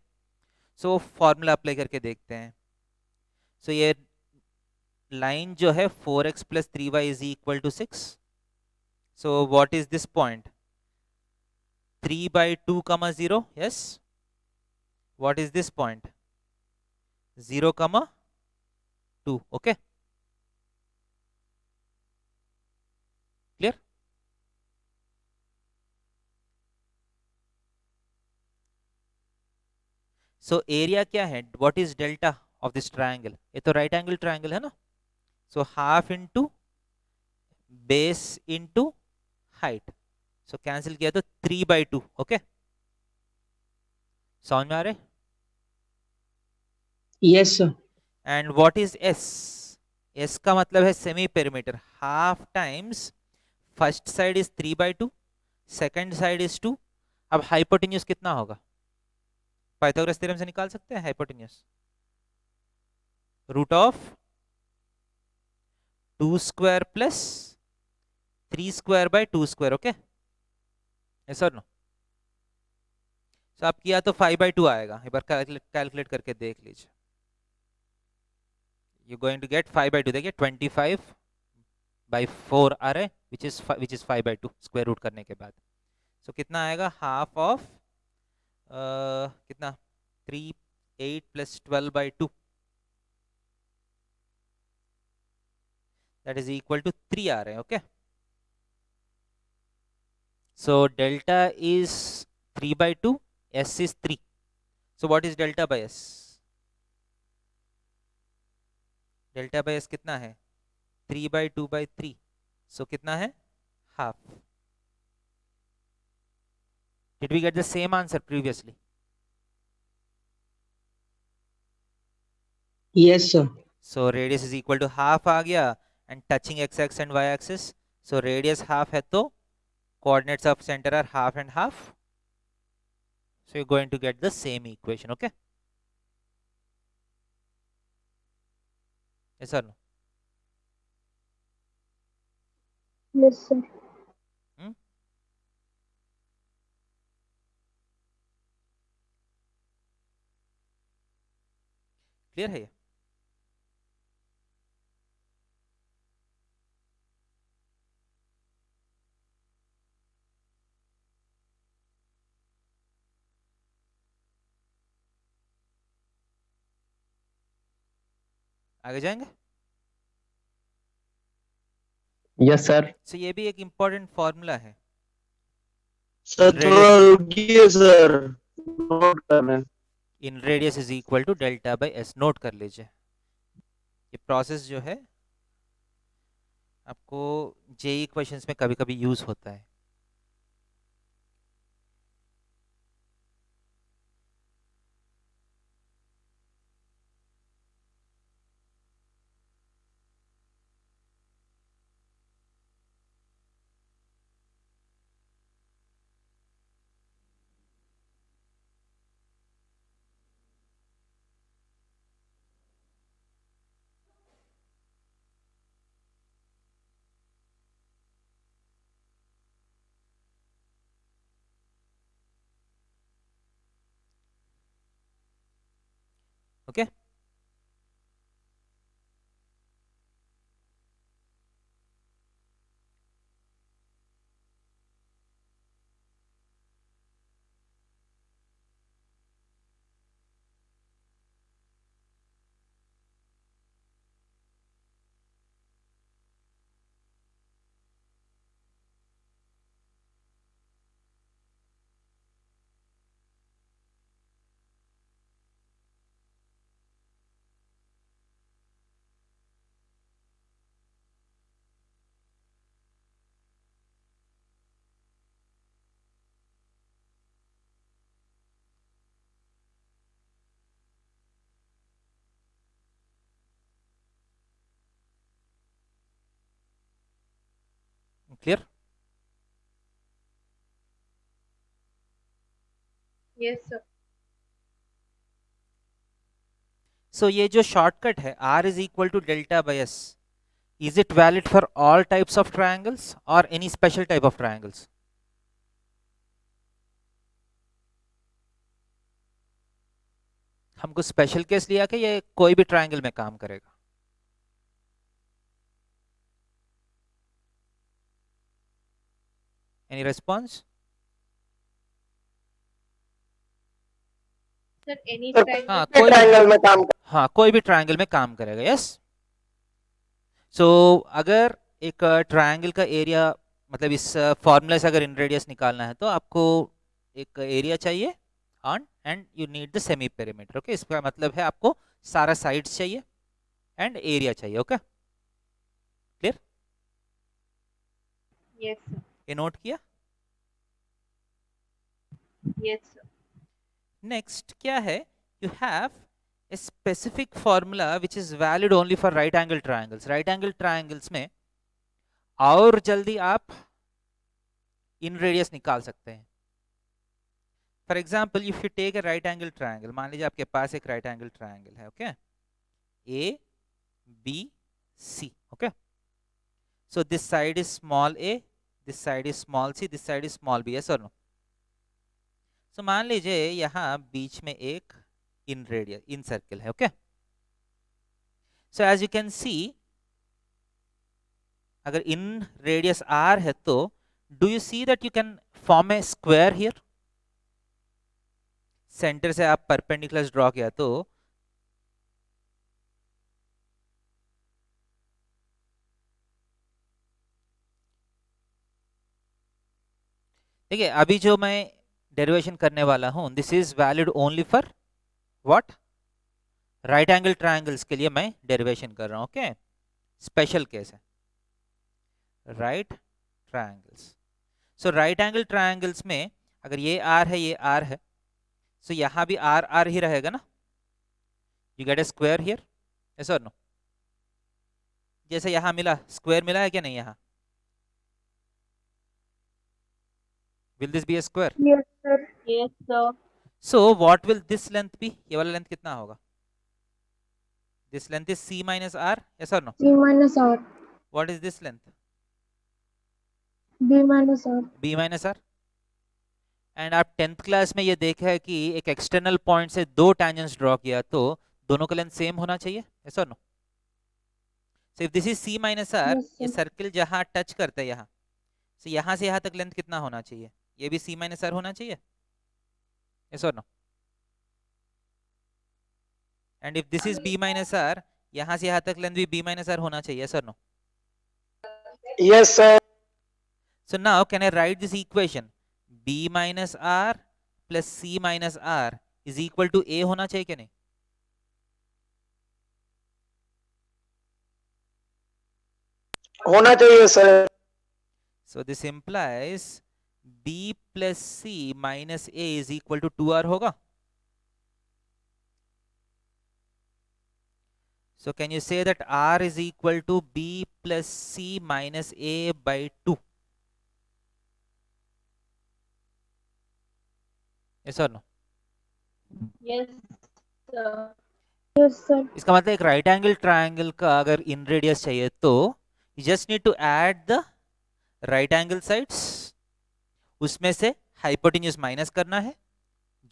S1: so formula apply करके देखते हैं। सो ये लाइन जो है 4x plus 3y is equal to 6. So what is this point? 3 by 2 comma 0. Yes. What is this point? 0 comma 2. Okay. Clear? So area क्या है? What is delta of this triangle? ये तो right angle triangle है ना? So half into base into height. So cancel किया तो 3 by 2. Okay? समझ में आ रहे?
S5: Yes, sir.
S1: And what is S? S का मतलब है semi perimeter. Half times first side is 3 by 2, second side is 2। अब हाइपोटेन्यूज कितना होगा? पाइथागोरस थ्योरम से निकाल सकते हैं hypotenuse. Root of 2 square plus 3 square by 2 square. Okay, sir no? So आप किया तो 5 by 2 आएगा। एक बार कैलकुलेट करके देख लीजिए। You going to get 5 by 2। देखिए 25 by 4 आ रहे, which is 5 by 2 square root करने के बाद। सो कितना आएगा? हाफ ऑफ कितना 3 8 + 12/2 that is equal to 3 आ रहे हैं. Okay, so delta is 3/2, s is 3. so what is delta by s? delta by s कितना है? 3/2/3. so कितना है? half. Did we get the same answer previously?
S5: Yes, sir.
S1: So radius is equal to half आ गया and touching x-axis and y-axis. So radius half है तो coordinates of center are half and half. So you're going to get the same equation. Okay? Yes or no?
S3: Yes, sir.
S1: Hmm? Clear है ये? आगे जाएंगे?
S7: Yes sir.
S1: So ये भी एक important formula है.
S7: सर
S1: Radius-
S7: थोड़ा रुकिए सर, नोट कर रहे हैं.
S1: In radius is equal to delta by s. Note कर लीजिए. ये प्रोसेस जो है आपको जेई क्वेश्चंस में कभी कभी यूज होता है. Okay okay? Clear?
S3: Yes, sir.
S1: सो ये जो शॉर्टकट है r is equal to delta by s, is it valid for all types of triangles or any special type of triangles? हमको स्पेशल केस लिया कि ये कोई भी ट्रायंगल में काम करेगा? Any response?
S3: Sir, any
S4: Sir,
S3: triangle.
S1: हाँ कोई भी,
S4: ट्रायंगल में काम कर.
S1: हाँ कोई भी ट्रायंगल में काम करेगा. यस. सो अगर एक ट्रायंगल का एरिया, मतलब इस फॉर्मूला से अगर इन रेडियस निकालना है तो आपको एक एरिया चाहिए on and you need the semi perimeter. Okay, इसका मतलब है आपको सारा साइड्स चाहिए एंड एरिया चाहिए. Okay, clear?
S3: Yes, sir.
S1: ये नोट किया?
S3: Yes, sir.
S1: नेक्स्ट क्या है? You have a specific formula which is valid only for right angle triangles. Right angle triangles में और जल्दी आप इन रेडियस निकाल सकते हैं. For example if you take a right angle triangle, मान लीजिए आपके पास एक राइट एंगल ट्रायंगल है. Okay, a b c. Okay, so this side is small a, this side is small c, this side is small b. Yes और no? So मान लीजिए यहाँ बीच में एक इन रेडियस, इन सर्कल है. Okay, so as you can see, अगर inradius r है तो do you see that you can form a square here? Center से आप परपेंडिकुलर ड्रॉ किया तो देखिए अभी जो मैं डेरिवेशन करने वाला हूं this is valid only for what right angle triangles के लिए मैं डेरिवेशन कर रहा हूं ओके स्पेशल केस है राइट ट्रायंगल्स सो राइट एंगल ट्रायंगल्स में अगर ये आर है ये आर है सो यहां भी आर आर ही रहेगा ना you get A square here yes और नो जैसे यहां मिला स्क्वायर मिला है क्या नहीं यहां will this be a square
S3: Yes, sir. Yes, sir.
S1: so what will this length be ये वाला लेंथ कितना होगा this length is c minus r yes or no
S3: C minus R.
S1: what is this length
S3: B minus R.
S1: b minus r and आप 10th class में ये देखा है कि एक एक्सटर्नल पॉइंट से दो टेंजेंट्स ड्रॉ किया तो दोनों का लेंथ सेम होना चाहिए yes or no so if this is c minus r
S3: Yes,
S1: ये
S3: sir.
S1: सर्किल जहां टच करता है यहाँ so यहाँ से यहाँ तक लेंथ कितना होना चाहिए ये भी c minus r होना चाहिए yes or no and if this is b minus r यहाँ से यहाँ तक लेंथ भी b minus r होना चाहिए yes or no
S4: Yes, sir.
S1: so now can I write this equation b minus r plus c minus r is equal to a होना चाहिए क्या नहीं
S4: होना चाहिए sir.
S1: so this implies b plus c minus a is equal to 2r होगा so can you say that r is equal to b plus c minus a by 2 yes or no
S3: Yes, sir. Yes, sir.
S1: इसका मतलब एक right angle triangle का अगर inradius चाहिए तो you just need to add the right angle sides उसमें से hypotenuse minus करना है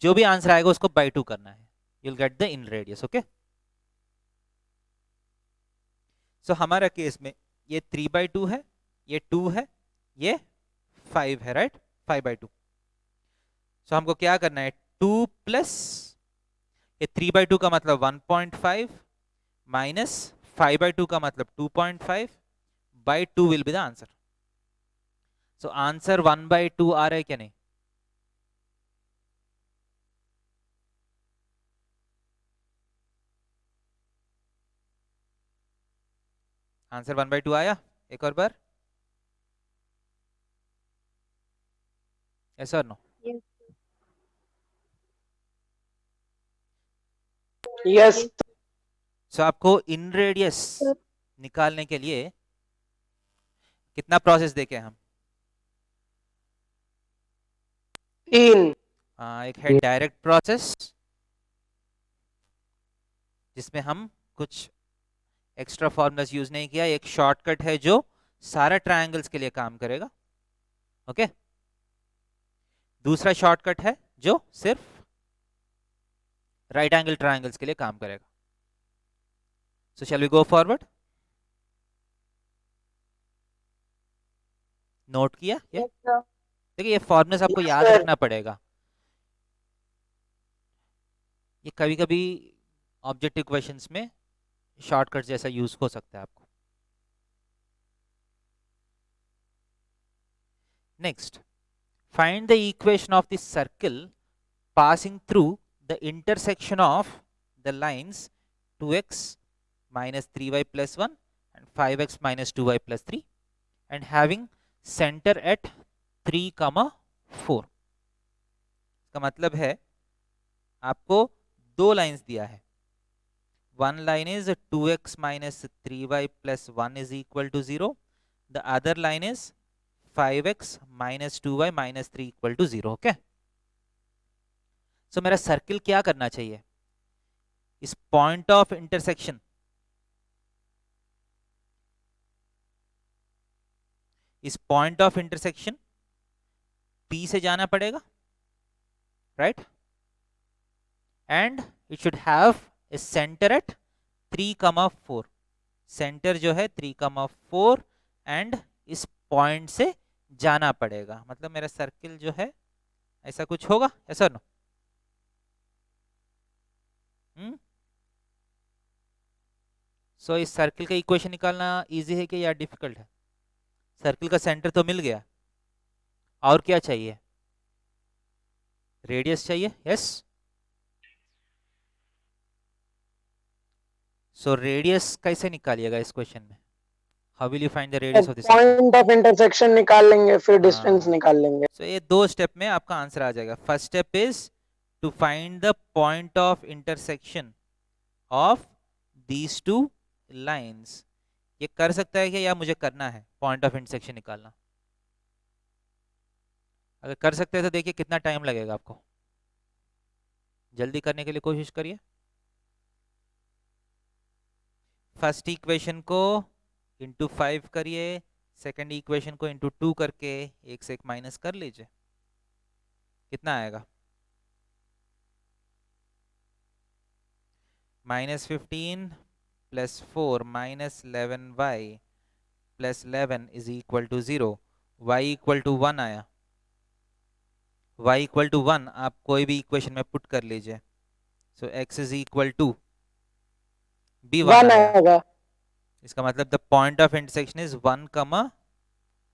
S1: जो भी आंसर आएगा उसको बाय 2 करना है you will get the inradius okay सो हमारा केस में ये 3/2 है ये 2 है ये 5 है राइट 5/2 सो हमको क्या करना है 2 प्लस ये 3/2 का मतलब 1.5 माइनस 5/2 का मतलब 2.5 by 2 will be the answer so answer 1/2 आ रहा है क्या नहीं आंसर 1/2 आया एक और बार yes or no
S3: Yes.
S4: Yes.
S1: so आपको इन रेडियस
S3: Sir.
S1: निकालने के लिए कितना प्रोसेस देखे हम
S4: 3.
S1: एक है डायरेक्ट प्रोसेस जिसमें हम कुछ एक्स्ट्रा फॉर्मूलास यूज नहीं किया एक शॉर्टकट है जो सारा ट्रायंगल्स के लिए काम करेगा ओके दूसरा शॉर्टकट है जो सिर्फ राइट एंगल ट्रायंगल्स के लिए काम करेगा so shall we go forward note किया ये
S3: Yes, sir.
S1: देखिए ये फॉर्मूलास आपको
S4: Yes,
S1: याद
S4: sir.
S1: रखना पड़ेगा ये कभी कभी ऑब्जेक्टिव क्वेश्चंस में शॉर्टकट जैसा यूज हो सकता है आपको next find the equation of the circle passing through the intersection of the lines 2x minus 3y plus 1 and 5x minus 2y plus 3 and having center at 3, 4 इसका मतलब है आपको दो लाइंस दिया है one line is 2x minus 3y plus 1 is equal to 0 the other line is 5x minus 2y minus 3 equal to 0 okay so मेरा circle क्या करना चाहिए इस पॉइंट ऑफ इंटरसेक्शन इस पॉइंट ऑफ इंटरसेक्शन P से जाना पड़ेगा right and it should have a centre at 3, 4 centre जो है 3, 4 एंड इस पॉइंट से जाना पड़ेगा मतलब मेरा सर्किल जो है ऐसा कुछ होगा ऐसा नो सो इस सर्किल का इक्वेशन निकालना इजी है कि या डिफिकल्ट है? सर्किल का सेंटर तो मिल गया, और क्या चाहिए? रेडियस चाहिए, यस। सो रेडियस कैसे निकालिएगा इस क्वेश्चन में? How will you find the radius of the circle?
S4: Point of intersection निकाल लेंगे, फिर डिस्टेंस निकाल लेंगे।
S1: सो ये दो स्टेप में आपका आंसर आ जाएगा। First step is to find the point of intersection of these two lines. ये कर सकता है कि या मुझे करना है पॉइंट ऑफ इंटरसेक्शन निकालना? अगर कर सकते हैं तो देखिए कितना टाइम लगेगा आपको। जल्दी करने के लिए कोशिश करिए। फर्स्ट इक्वेशन को इंटू 5 करिए, सेकेंड इक्वेशन को इंटू 2 करके एक से एक माइनस कर लीजिए। कितना आएगा? -15 plus 4 minus 11y plus 11 is equal to 0। y equal to 1 आया। y इक्वल टू 1 आप कोई भी इक्वेशन में पुट कर लीजिए। सो x इज इक्वल टू भी 1 आया।
S4: आएगा।
S1: इसका मतलब the point of intersection is 1,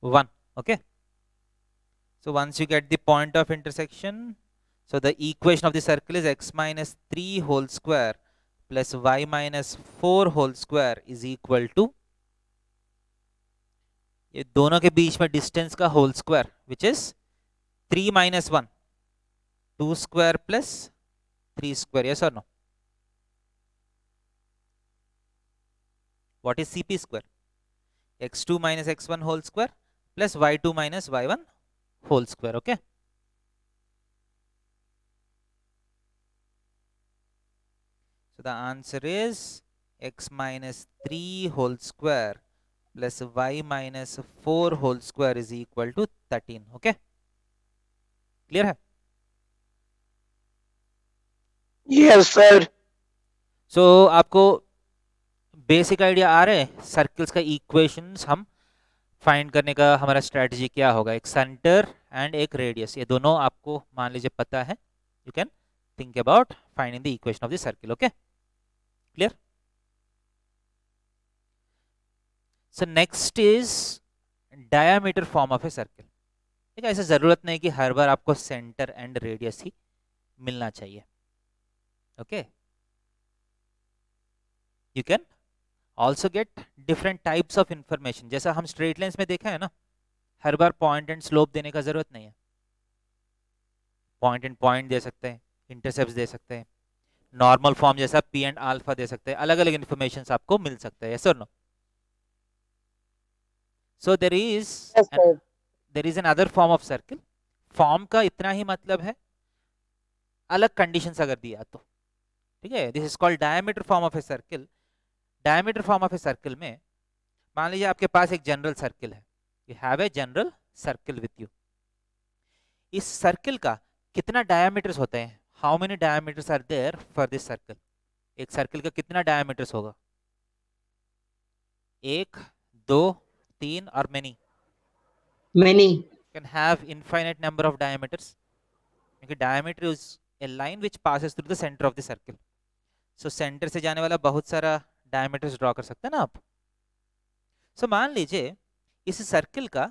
S1: 1। Okay, so once you get the point of intersection, so the equation of the circle is x minus 3 whole square plus y minus 4 whole square is equal to, ये दोनों के बीच में distance का whole square which is 3 minus 1, 2 square plus 3 square, yes or no? What is CP square? x2 minus x1 whole square plus y2 minus y1 whole square. Okay, so the answer is x minus 3 whole square plus y minus 4 whole square is equal to 13. Okay, clear है?
S4: Yes sir.
S1: so आपको basic idea आ रहे हैं circles का equations हम find करने का हमारा स्ट्रेटजी क्या होगा? एक सेंटर एंड एक रेडियस, ये दोनों आपको मान लीजिए पता है। You can think about finding the equation of the circle. Okay, clear? So next is diameter form of a circle. ठीक है, ऐसा जरूरत नहीं कि हर बार आपको सेंटर एंड रेडियस ही मिलना चाहिए। Okay, you can also get different types of information. जैसा हम स्ट्रेट लाइन्स में देखा है ना, हर बार पॉइंट एंड स्लोप देने का जरूरत नहीं है। पॉइंट एंड पॉइंट दे सकते हैं, इंटरसेप्ट दे सकते हैं, नॉर्मल फॉर्म जैसा पी एंड अल्फा दे सकते हैं। अलग अलग इंफॉर्मेशन आपको मिल सकता है, यस और no? So there is another form of circle. Form का इतना ही मतलब है, अलग कंडीशंस अगर दिया तो ठीक है। This is called diameter form of a circle. Diameter form of a circle में मान लीजिए आपके पास एक जनरल सर्किल है, you have a general circle with you. इस सर्किल का कितना डायमीटर्स होते हैं? How many diameters are there for this circle? एक सर्किल का कितना डायमीटर्स होगा? 1, 2, 3 और many?
S5: Many.
S1: Can have infinite number of diameters, क्योंकि diameter is A line which passes through the centre of the circle. So centre से जाने वाला बहुत सारा डायमीटर्स ड्रॉ कर सकते हैं ना आप। सो मान लीजिए इस सर्किल का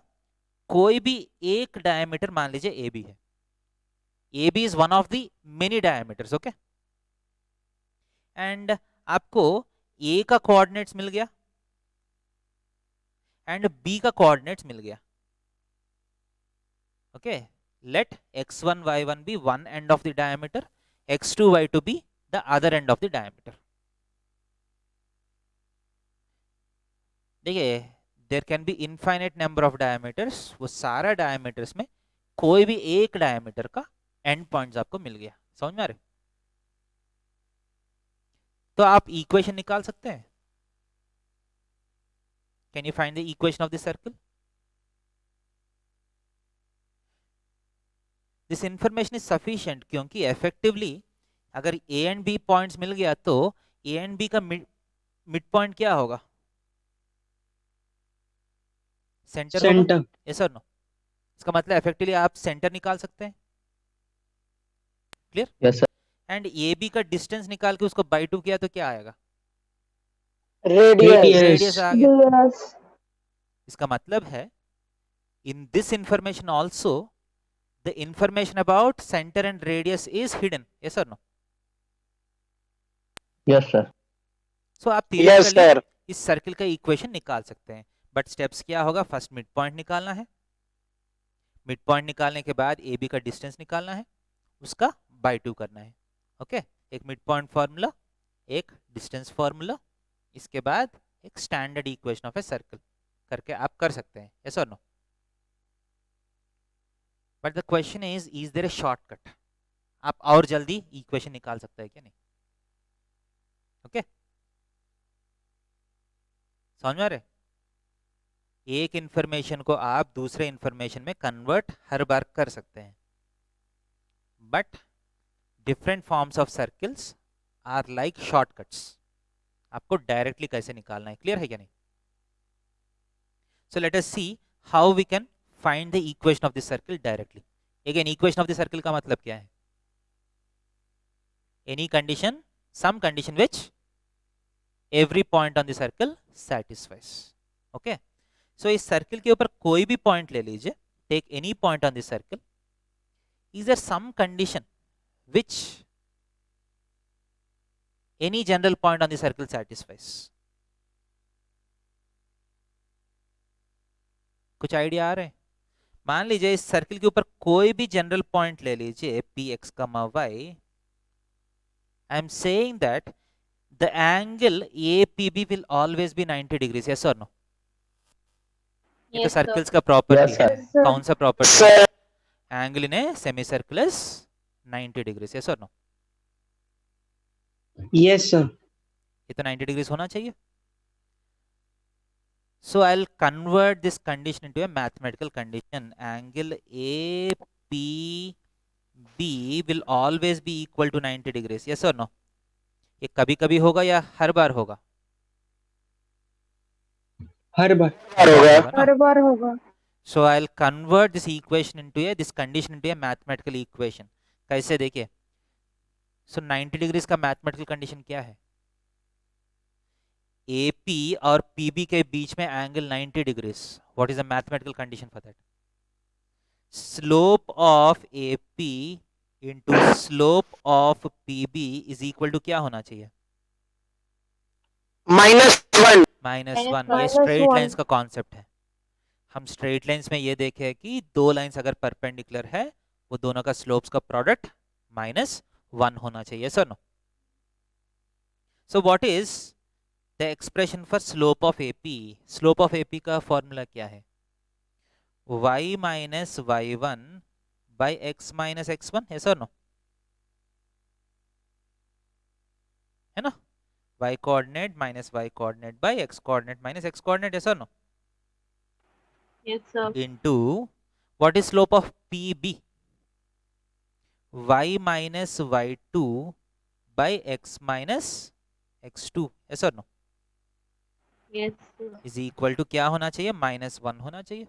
S1: कोई भी एक डायमीटर, मान लीजिए ए बी है। A B is one of the many diameters. Okay, and आपको ए का कोऑर्डिनेट्स मिल गया एंड बी का कोऑर्डिनेट्स मिल गया। Okay, let x1 y1 be one end of the diameter, x2 y2 be the other end of the diameter. देखिए there can be infinite number of diameters, वो सारा diameters में कोई भी एक डायमीटर का एंड पॉइंट्स आपको मिल गया। समझ में आ रहे? तो आप इक्वेशन निकाल सकते हैं। Can you find the equation of the circle? This information is sufficient, क्योंकि इफेक्टिवली अगर ए एंड बी पॉइंट्स मिल गया तो ए एंड बी का मिड पॉइंट क्या होगा? सेंटर होगा।
S5: Center.
S1: यस और नो? इसका मतलब इफेक्टिवली आप सेंटर निकाल सकते हैं। Clear?
S7: Yes sir.
S1: And A B का डिस्टेंस निकाल के उसको बाई 2 किया तो क्या आएगा?
S4: रेडियस
S1: रेडियस आ गया।
S3: Radius.
S1: इसका मतलब है in this information also the information about center and radius is hidden. Yes or no?
S7: Yes, sir.
S1: So आप
S4: यस
S1: theoretically
S4: सर
S1: इस सर्किल का इक्वेशन निकाल सकते हैं, बट स्टेप्स क्या होगा? फर्स्ट मिड पॉइंट निकालना है, मिड पॉइंट निकालने के बाद ए बी का डिस्टेंस निकालना है, उसका बाय 2 करना है। ओके, एक मिड पॉइंट फार्मूला, एक डिस्टेंस फार्मूला, इसके बाद एक standard equation of a circle करके आप कर सकते हैं। यस और no? But the question is there a shortcut? आप और जल्दी इक्वेशन निकाल सकते हैं क्या? नहीं। ओके, समझ में आ रहे? एक इंफॉर्मेशन को आप दूसरे इंफॉर्मेशन में कन्वर्ट हर बार कर सकते हैं, but different forms of circles are like shortcuts. आपको डायरेक्टली कैसे निकालना है, क्लियर है क्या? नहीं। So let us see how we can find the equation of the circle directly. Again, equation of the circle का मतलब क्या है? Any condition, some condition which every point on the circle satisfies. Okay, so इस circle के ऊपर कोई भी point ले लीजिए, take any point on the circle, is there some condition which any general point on the circle satisfies? कुछ idea आ रहे हैं? मान लीजिए इस सर्कल के ऊपर कोई भी जनरल पॉइंट ले लीजिए P x comma y. I am saying that the angle A P B will always be 90 degrees. Yes और नो? ये तो
S3: Yes, sir.
S1: सर्कल्स का प्रॉपर्टी
S7: Yes,
S1: है।
S7: sir.
S3: Yes, sir.
S1: कौन सा प्रॉपर्टी?
S4: Sir
S1: angle in a semi circle is 90 degrees. Yes और no?
S5: Yes, sir.
S1: ये तो 90 डिग्रीज होना चाहिए। So I'll convert this condition into a mathematical condition. Angle APB will always be equal to 90 degrees. Yes or no? ये कभी कभी होगा या हर बार होगा?
S5: हर बार
S4: होगा
S1: होगा ना?
S3: हर बार होगा।
S1: So I'll convert this equation into a this condition into a mathematical equation. कैसे? देखिए, so 90 degrees का mathematical condition क्या है? AP और PB के बीच में angle 90 degrees. What is the mathematical condition for that? Slope of AP into slope of PB is equal to क्या होना चाहिए?
S4: -1
S1: -1। ये
S3: -1।
S1: स्ट्रेट लाइंस का कॉन्सेप्ट है। हम स्ट्रेट लाइंस में ये देखे हैं कि दो लाइंस अगर परपेंडिकुलर है, वो दोनों का स्लोप्स का प्रोडक्ट -1 होना चाहिए। Sir no? So what is the expression for slope of AP? Slope of AP का फॉर्मूला क्या है? y minus y1 by x minus x1। है सर नो? है ना? y coordinate minus y coordinate by x coordinate minus x coordinate. है sir no?
S3: Yes, sir.
S1: Into what is slope of PB? y minus y2 by x minus x2। है sir no?
S3: Yes, sir.
S1: Is equal to क्या होना चाहिए? -1 होना चाहिए।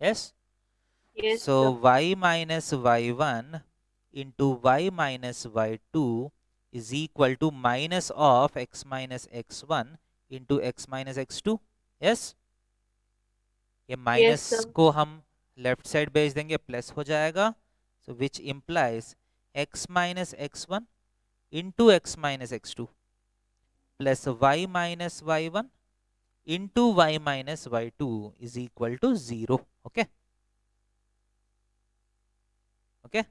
S1: Yes?
S3: Yes,
S1: So
S3: sir.
S1: y minus y1 into y minus y2 is equal to minus of x minus x1 into x minus x2. Yes? ये minus
S3: sir.
S1: को हम left side भेज देंगे, प्लस हो जाएगा। So which implies x minus x1 into x minus x2 plus y minus y1 into y minus y2 is equal to 0. Okay? Okay,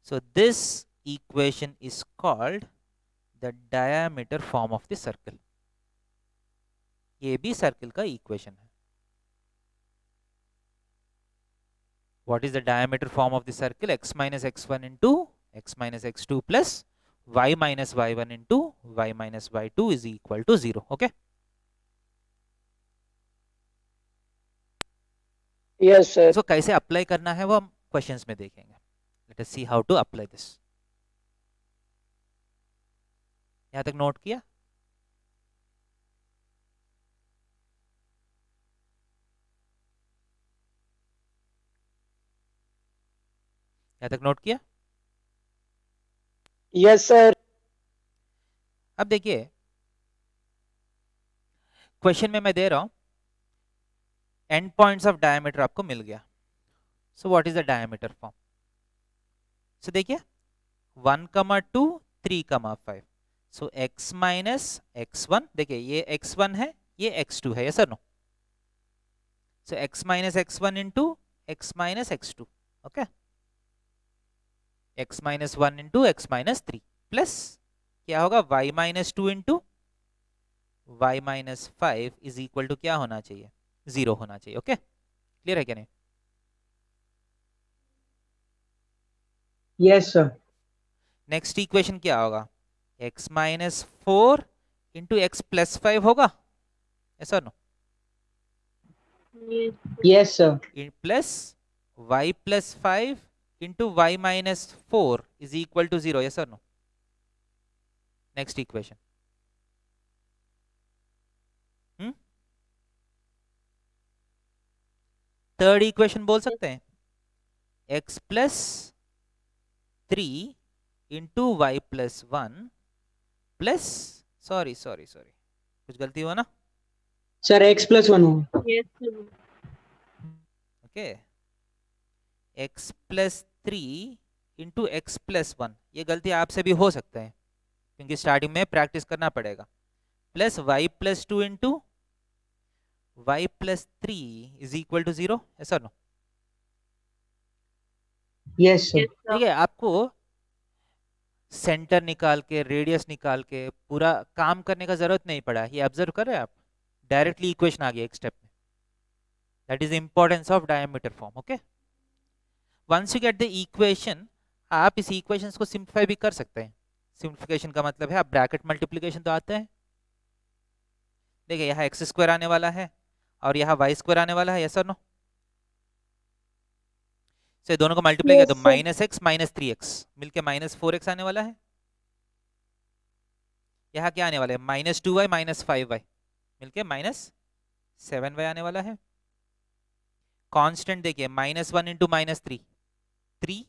S1: so this equation is called the diameter form of the circle. ये भी circle का equation है। What is the diameter form of the circle? X minus x1 into x minus x2 plus y minus y1 into y minus y2 is equal to 0. Okay?
S4: Yes sir
S1: So कैसे apply करना है वो हम questions में देखेंगे। Let us see how to apply this. यहां तक note किया? यहां तक नोट किया?
S4: यस सर
S1: अब देखिए क्वेश्चन में मैं दे रहा हूं एंड पॉइंट्स ऑफ डायमीटर आपको मिल गया. So what is the diameter form? So देखिए 1,2 3,5. सो x माइनस x1, देखिए ये x1 है ये x2 है, यस और no? So x minus x1 into x minus x2, okay. x minus 1 into x minus 3 plus क्या होगा y minus 2 into y minus 5 is equal to क्या होना चाहिए? 0 होना चाहिए, ओके. क्लियर है क्या नहीं?
S5: Yes, sir.
S1: नेक्स्ट इक्वेशन क्या होगा? x minus 4 into x plus 5 होगा, ऐसा no?
S3: Yes.
S5: Yes, sir.
S1: Plus y plus 5 into y minus 4 is equal to 0, yes और no? Next equation. Third equation बोल सकते हैं x plus 3 into y plus 1 plus sorry कुछ गलती हुआ ना?
S5: Sir, x plus 1 होगा.
S3: Yes, sir.
S1: Okay. x plus 3 into x plus 1, ये गलती आपसे भी हो सकता है क्योंकि स्टार्टिंग में प्रैक्टिस करना पड़ेगा. Plus y plus 2 into y plus 3 is equal to 0, ऐसा no?
S5: Yes, sir.
S3: Yes, sir.
S1: ठीक है. आपको सेंटर निकाल के रेडियस निकाल के पूरा काम करने का जरूरत नहीं पड़ा. ये ऑब्जर्व कर रहे हैं आप? डायरेक्टली इक्वेशन आ गया एक स्टेप में. That is importance of diameter form, okay. Once you get the equation, आप इस इक्वेशंस को सिंप्लीफाई भी कर सकते हैं. सिंप्लीफिकेशन का मतलब है आप ब्रैकेट मल्टीप्लिकेशन तो आता है. देखिए यहाँ एक्स स्क्वायर आने वाला है और यहाँ वाई स्क्वायर आने वाला है, यस और नो? से दोनों को मल्टीप्लाई किया तो माइनस एक्स माइनस 3x मिलके माइनस 4x आने वाला है. यहाँ क्या आने वाला है? माइनस 2y माइनस 5y मिलके माइनस 7y आने वाला है. कांस्टेंट देखिए माइनस 1 इंटू माइनस 3 3,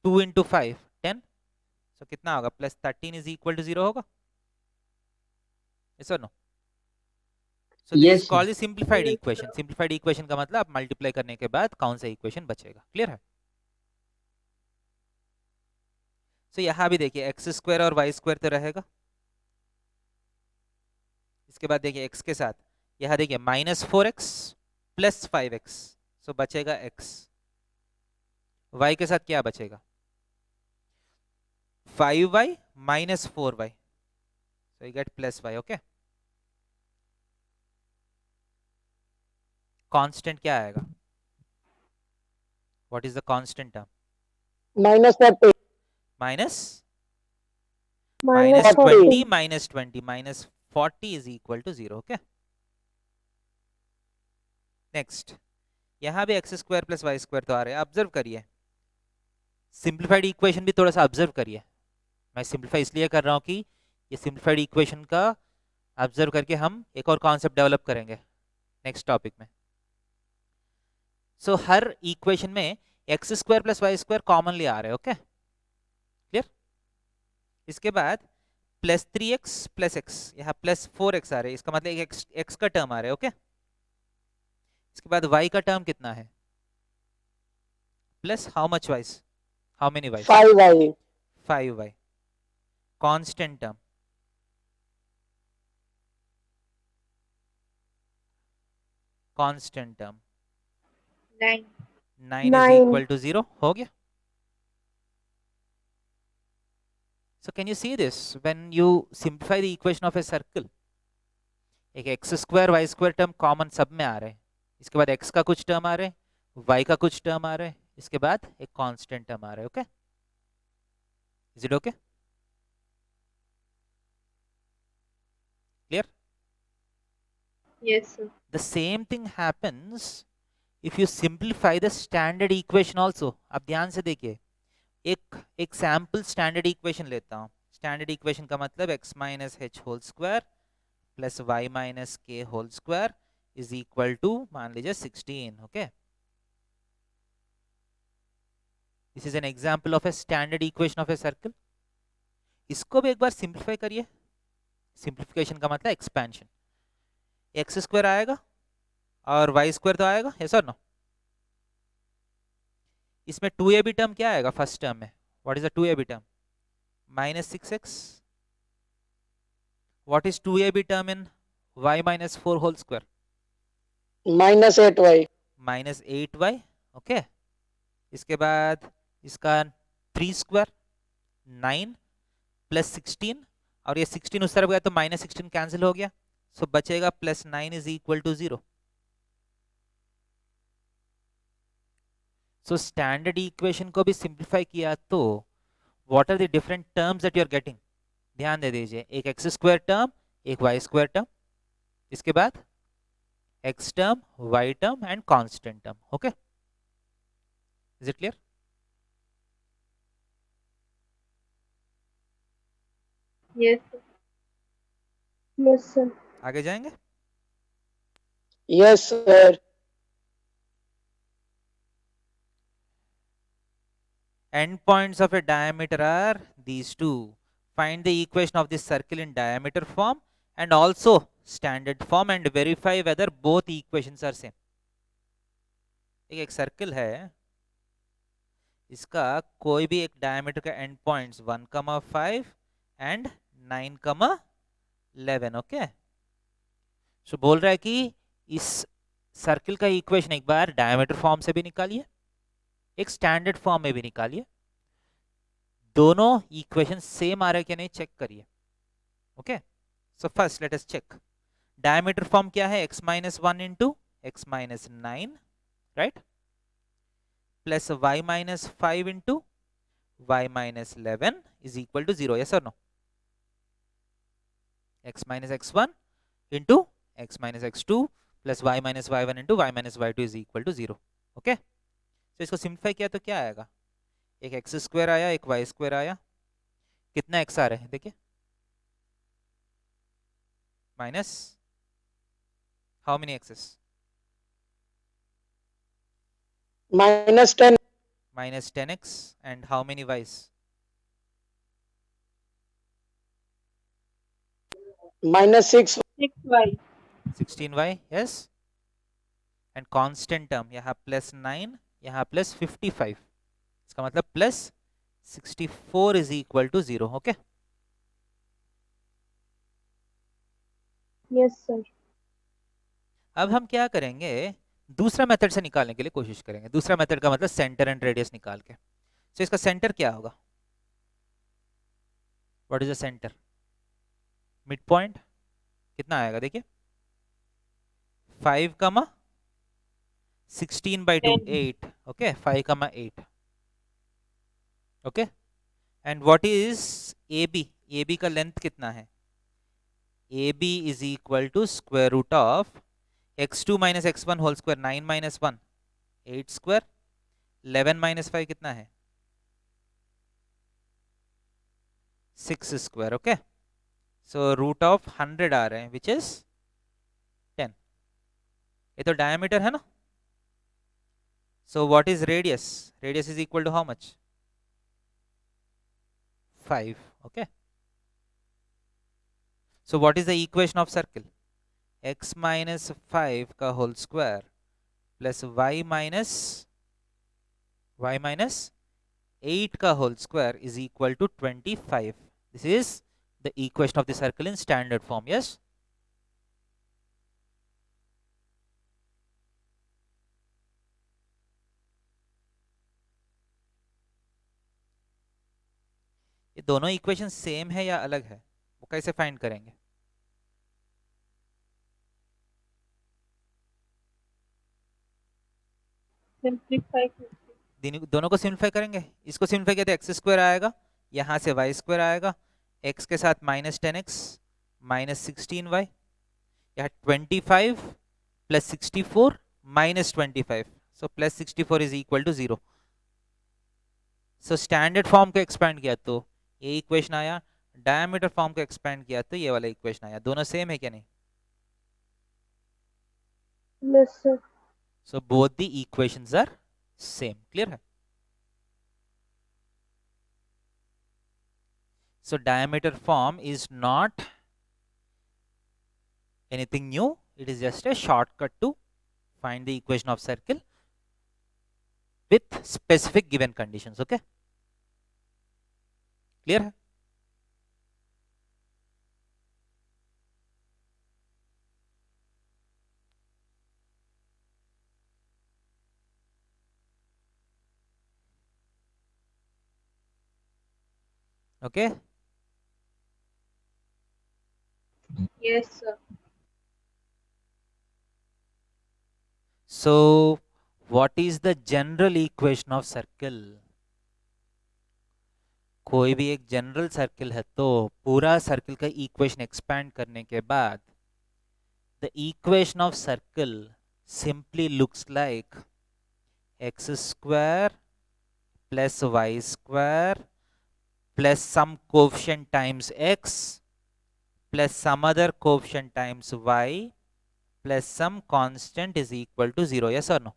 S1: 2 इंटू 5 10. सो कितना होगा? प्लस 13 इज इक्वल टू 0 होगा, यस और no? So this
S5: Yes,
S1: is
S5: sir.
S1: Called simplified
S3: Yes,
S1: equation.
S3: sir.
S1: Simplified equation का मतलब आप मल्टीप्लाई करने के बाद कौन सा इक्वेशन बचेगा. क्लियर है? सो यहाँ भी देखिए एक्स स्क्वायर और वाई स्क्वायर तो रहेगा. इसके बाद देखिए x के साथ यहाँ देखिए माइनस 4x प्लस 5x, सो बचेगा x. y के साथ क्या बचेगा? 5y minus 4y, so you get plus y, okay. Constant क्या आएगा? What is the constant term?
S4: -40
S1: minus
S4: -40
S1: 20 minus 20 minus 40 is equal to 0, okay. Next यहाँ भी x square plus Y square तो आ रहा है. ऑब्जर्व करिए सिंप्लीफाइड इक्वेशन भी थोड़ा सा ऑब्जर्व करिए. मैं सिंप्लीफाई इसलिए कर रहा हूँ कि ये सिंप्लीफाइड इक्वेशन का ऑब्जर्व करके हम एक और कॉन्सेप्ट डेवलप करेंगे नेक्स्ट टॉपिक में. सो हर इक्वेशन में x square plus Y square commonly आ रहे हैं, ओके. क्लियर? इसके बाद प्लस 3x प्लस एक्स, यहाँ प्लस 4x आ रहे हैं, इसका मतलब एक x का टर्म आ रहा है, ओके. इसके बाद y का टर्म कितना है? Plus how much y's? How many y's?
S4: 5y
S1: 5y. Constant term constant term
S3: 9.
S1: 9 is
S4: 9
S1: equal to 0 हो गया. So can you see this when you simplify the equation of a circle? एक x square y square term common सब में आ रहे हैं. इसके बाद x का कुछ टर्म आ रहे हैं, y का कुछ टर्म आ रहे हैं, इसके बाद एक कांस्टेंट टर्म आ रहा है, okay. Is it okay? Clear?
S3: Yes, sir.
S1: The same thing happens if you simplify the standard equation also. अब ध्यान से देखिए एक सैम्पल स्टैंडर्ड इक्वेशन लेता हूँ. स्टैंडर्ड इक्वेशन का मतलब x minus h whole square plus y minus k whole square is equal to मान लीजिए 16, okay. This is an example of a standard equation of a circle. इसको भी एक बार simplify करिए सिंप्लीफिकेशन का मतलब एक्सपेंशन। एक्स स्क्वायर आएगा और वाई स्क्वायर तो आएगा, यस और नो। इसमें 2ab टर्म क्या आएगा फर्स्ट टर्म में? What is the 2ab term? -6x। What is 2ab term in y - 4 whole square?
S4: -8y।
S1: -8y। Okay, इसके बाद इसका 3 स्क्वायर 9 प्लस 16, और ये 16 उस तरफ गया तो -16 कैंसिल हो गया, सो बचेगा +9 is equal to 0। So standard equation को भी सिंप्लीफाई किया तो what are the different terms that you are getting? ध्यान दे दीजिए, एक एक्स स्क्वायर टर्म, एक वाई स्क्वायर टर्म, इसके बाद x term, y term and constant term. Okay, is it clear?
S3: Yes, sir. Yes, sir.
S1: आगे जाएंगे।
S4: Yes sir.
S1: Endpoints of a diameter are these two. Find the equation of this circle in diameter form and also standard form and verify whether both equations are same. एक circle है, इसका कोई भी एक diameter का and points 1,5 and 9,11। Okay, सो बोल रहा है कि इस सर्कल का इक्वेशन एक बार डायमीटर फॉर्म से भी निकालिए, एक स्टैंडर्ड फॉर्म में भी निकालिए, दोनों इक्वेशन सेम आ रहे क्या नहीं चेक करिए। Okay, so first let us check. Diameter form क्या है? x - 1 into x - 9, right, plus y - 5 into y - 11 is equal to 0, yes और no? x - x1 into x - x2 plus y - y1 into y - y2 is equal to 0। Okay, तो इसको simplify किया तो क्या आएगा? एक एक्स स्क्वायर आया, एक वाई स्क्वायर आया, कितना एक्स आ रहे हैं देखिए, minus how many x's?
S4: -10।
S1: -10x and how many y's?
S4: -6।
S3: 6y.
S1: 16y, yes, and constant term यहाँ +9, यहाँ +55, इसका मतलब +64 is equal to 0। Okay,
S3: Yes, sir.
S1: अब हम क्या करेंगे, दूसरा मेथड से निकालने के लिए कोशिश करेंगे। दूसरा मेथड का मतलब सेंटर एंड रेडियस निकाल के। तो इसका सेंटर क्या होगा? What is the centre? Mid point कितना आएगा देखिए, 5, 16/2 8। Okay, 5, 8। Okay, and what is AB? AB का लेंथ कितना है? AB is equal to square root of x2 - x1 whole square, 9 - 1 8 square, 11 - 5 कितना है? 6 square. Okay, so root of 100 आ रहे हैं विच इज 10। ये तो डायमीटर है ना। So what is radius? Radius is equal to how much? 5। Okay, so what is the equation of circle? x - 5 का होल स्क्वायर प्लस y - 8 का whole square is equal to 25। This is the equation of the circle in standard form. Yes, ये दोनों equation same है या अलग है, वो कैसे फाइंड करेंगे?
S3: Simplify.
S1: दोनों को सिंप्लीफाई करेंगे। इसको सिंप्लीफाई किया तो एक्स स्क्वायर आएगा, यहाँ से वाई स्क्वायर आएगा, एक्स के साथ -10x -16y, यहाँ 25 + 64 -25, so +64 is equal to 0। So standard form को एक्सपेंड किया तो ये इक्वेशन आया, डायमीटर फॉर्म को एक्सपेंड किया तो ये वाला इक्वेशन आया। दोनों सेम है क्या नहीं?
S3: Yes, sir.
S1: So both the equations are same. Clear है? So diameter form is not anything new. It is just a shortcut to find the equation of circle with specific given conditions. Okay, clear है? Okay,
S3: Yes, sir.
S1: so what is the general equation of circle? कोई भी एक general circle है तो पूरा circle का equation expand करने के बाद the equation of circle simply looks like x square plus y square plus some coefficient times x plus some other coefficient times y plus some constant is equal to 0. Yes or no?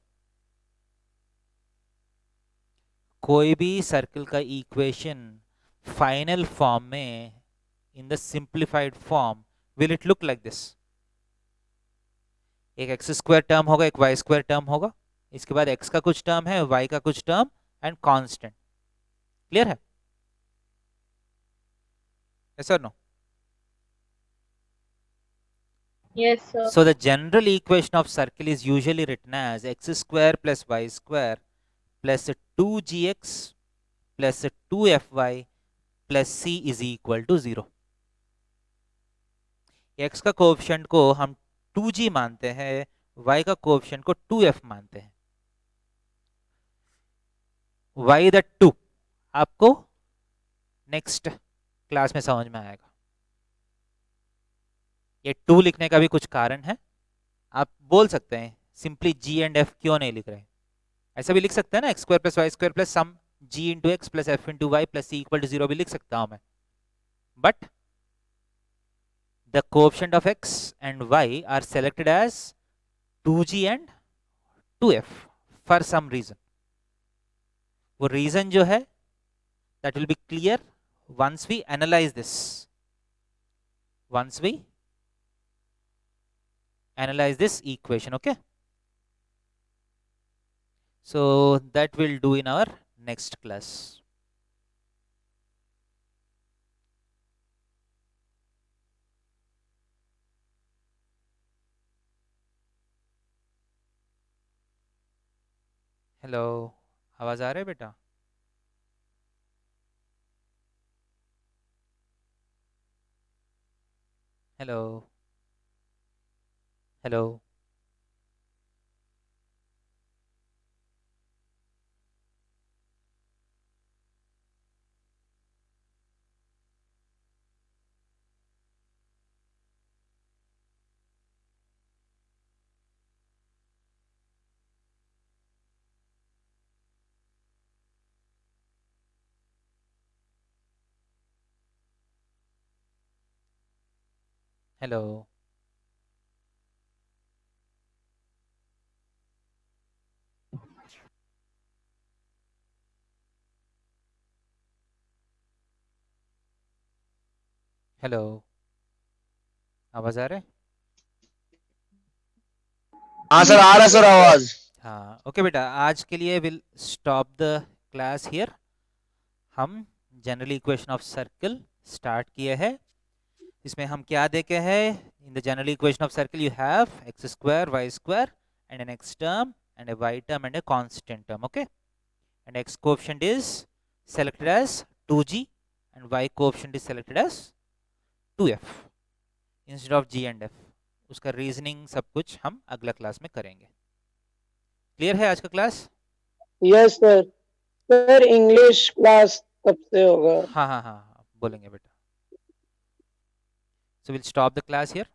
S1: कोई भी circle का equation final form में in the simplified form will it look like this. एक x square term होगा, एक y square term होगा, इसके बाद एक्स का कुछ टर्म है, वाई का कुछ टर्म एंड कांस्टेंट. क्लियर है? यस और no?
S3: Yes, sir.
S1: So the general equation of circle is usually written as x square plus y square plus 2gx plus 2fy plus c is equal to 0. x का coefficient को हम 2g मानते हैं, y का coefficient को 2f मानते हैं. y the 2 आपको नेक्स्ट क्लास में समझ में आएगा. ये 2 लिखने का भी कुछ कारण है. आप बोल सकते हैं सिंपली g एंड f क्यों नहीं लिख रहे, ऐसा भी लिख सकते हैं ना, x square plus Y square plus some g into x plus f into y plus c equal to 0 भी लिख सकता हूं मैं. But the coefficient of x and y are selected as 2g and 2f for some reason. वो reason जो है that will be clear once we analyze this. Once we analyze this equation. Okay, so that we'll do in our next class. Hello, आवाज आ रहा है बेटा? Hello hello hello hello, आवाज आ रहा है?
S7: हाँ सर, आ रहा है सर आवाज.
S1: हाँ ओके बेटा, आज के लिए will stop the class here. हम general equation of circle start किए हैं. इसमें हम क्या देखे हैं? In the general equation of circle you have x square y square and an x term and a y term and a constant term. Okay, and x coefficient is selected as 2g and y coefficient is selected as 2f instead of g and f. उसका reasoning सब कुछ हम अगला class में करेंगे. Clear है आज का class?
S4: Yes sir. Sir English class कब से होगा?
S1: हाँ हाँ हाँ हाँ बोलेंगे बेटा. So we'll stop the class here.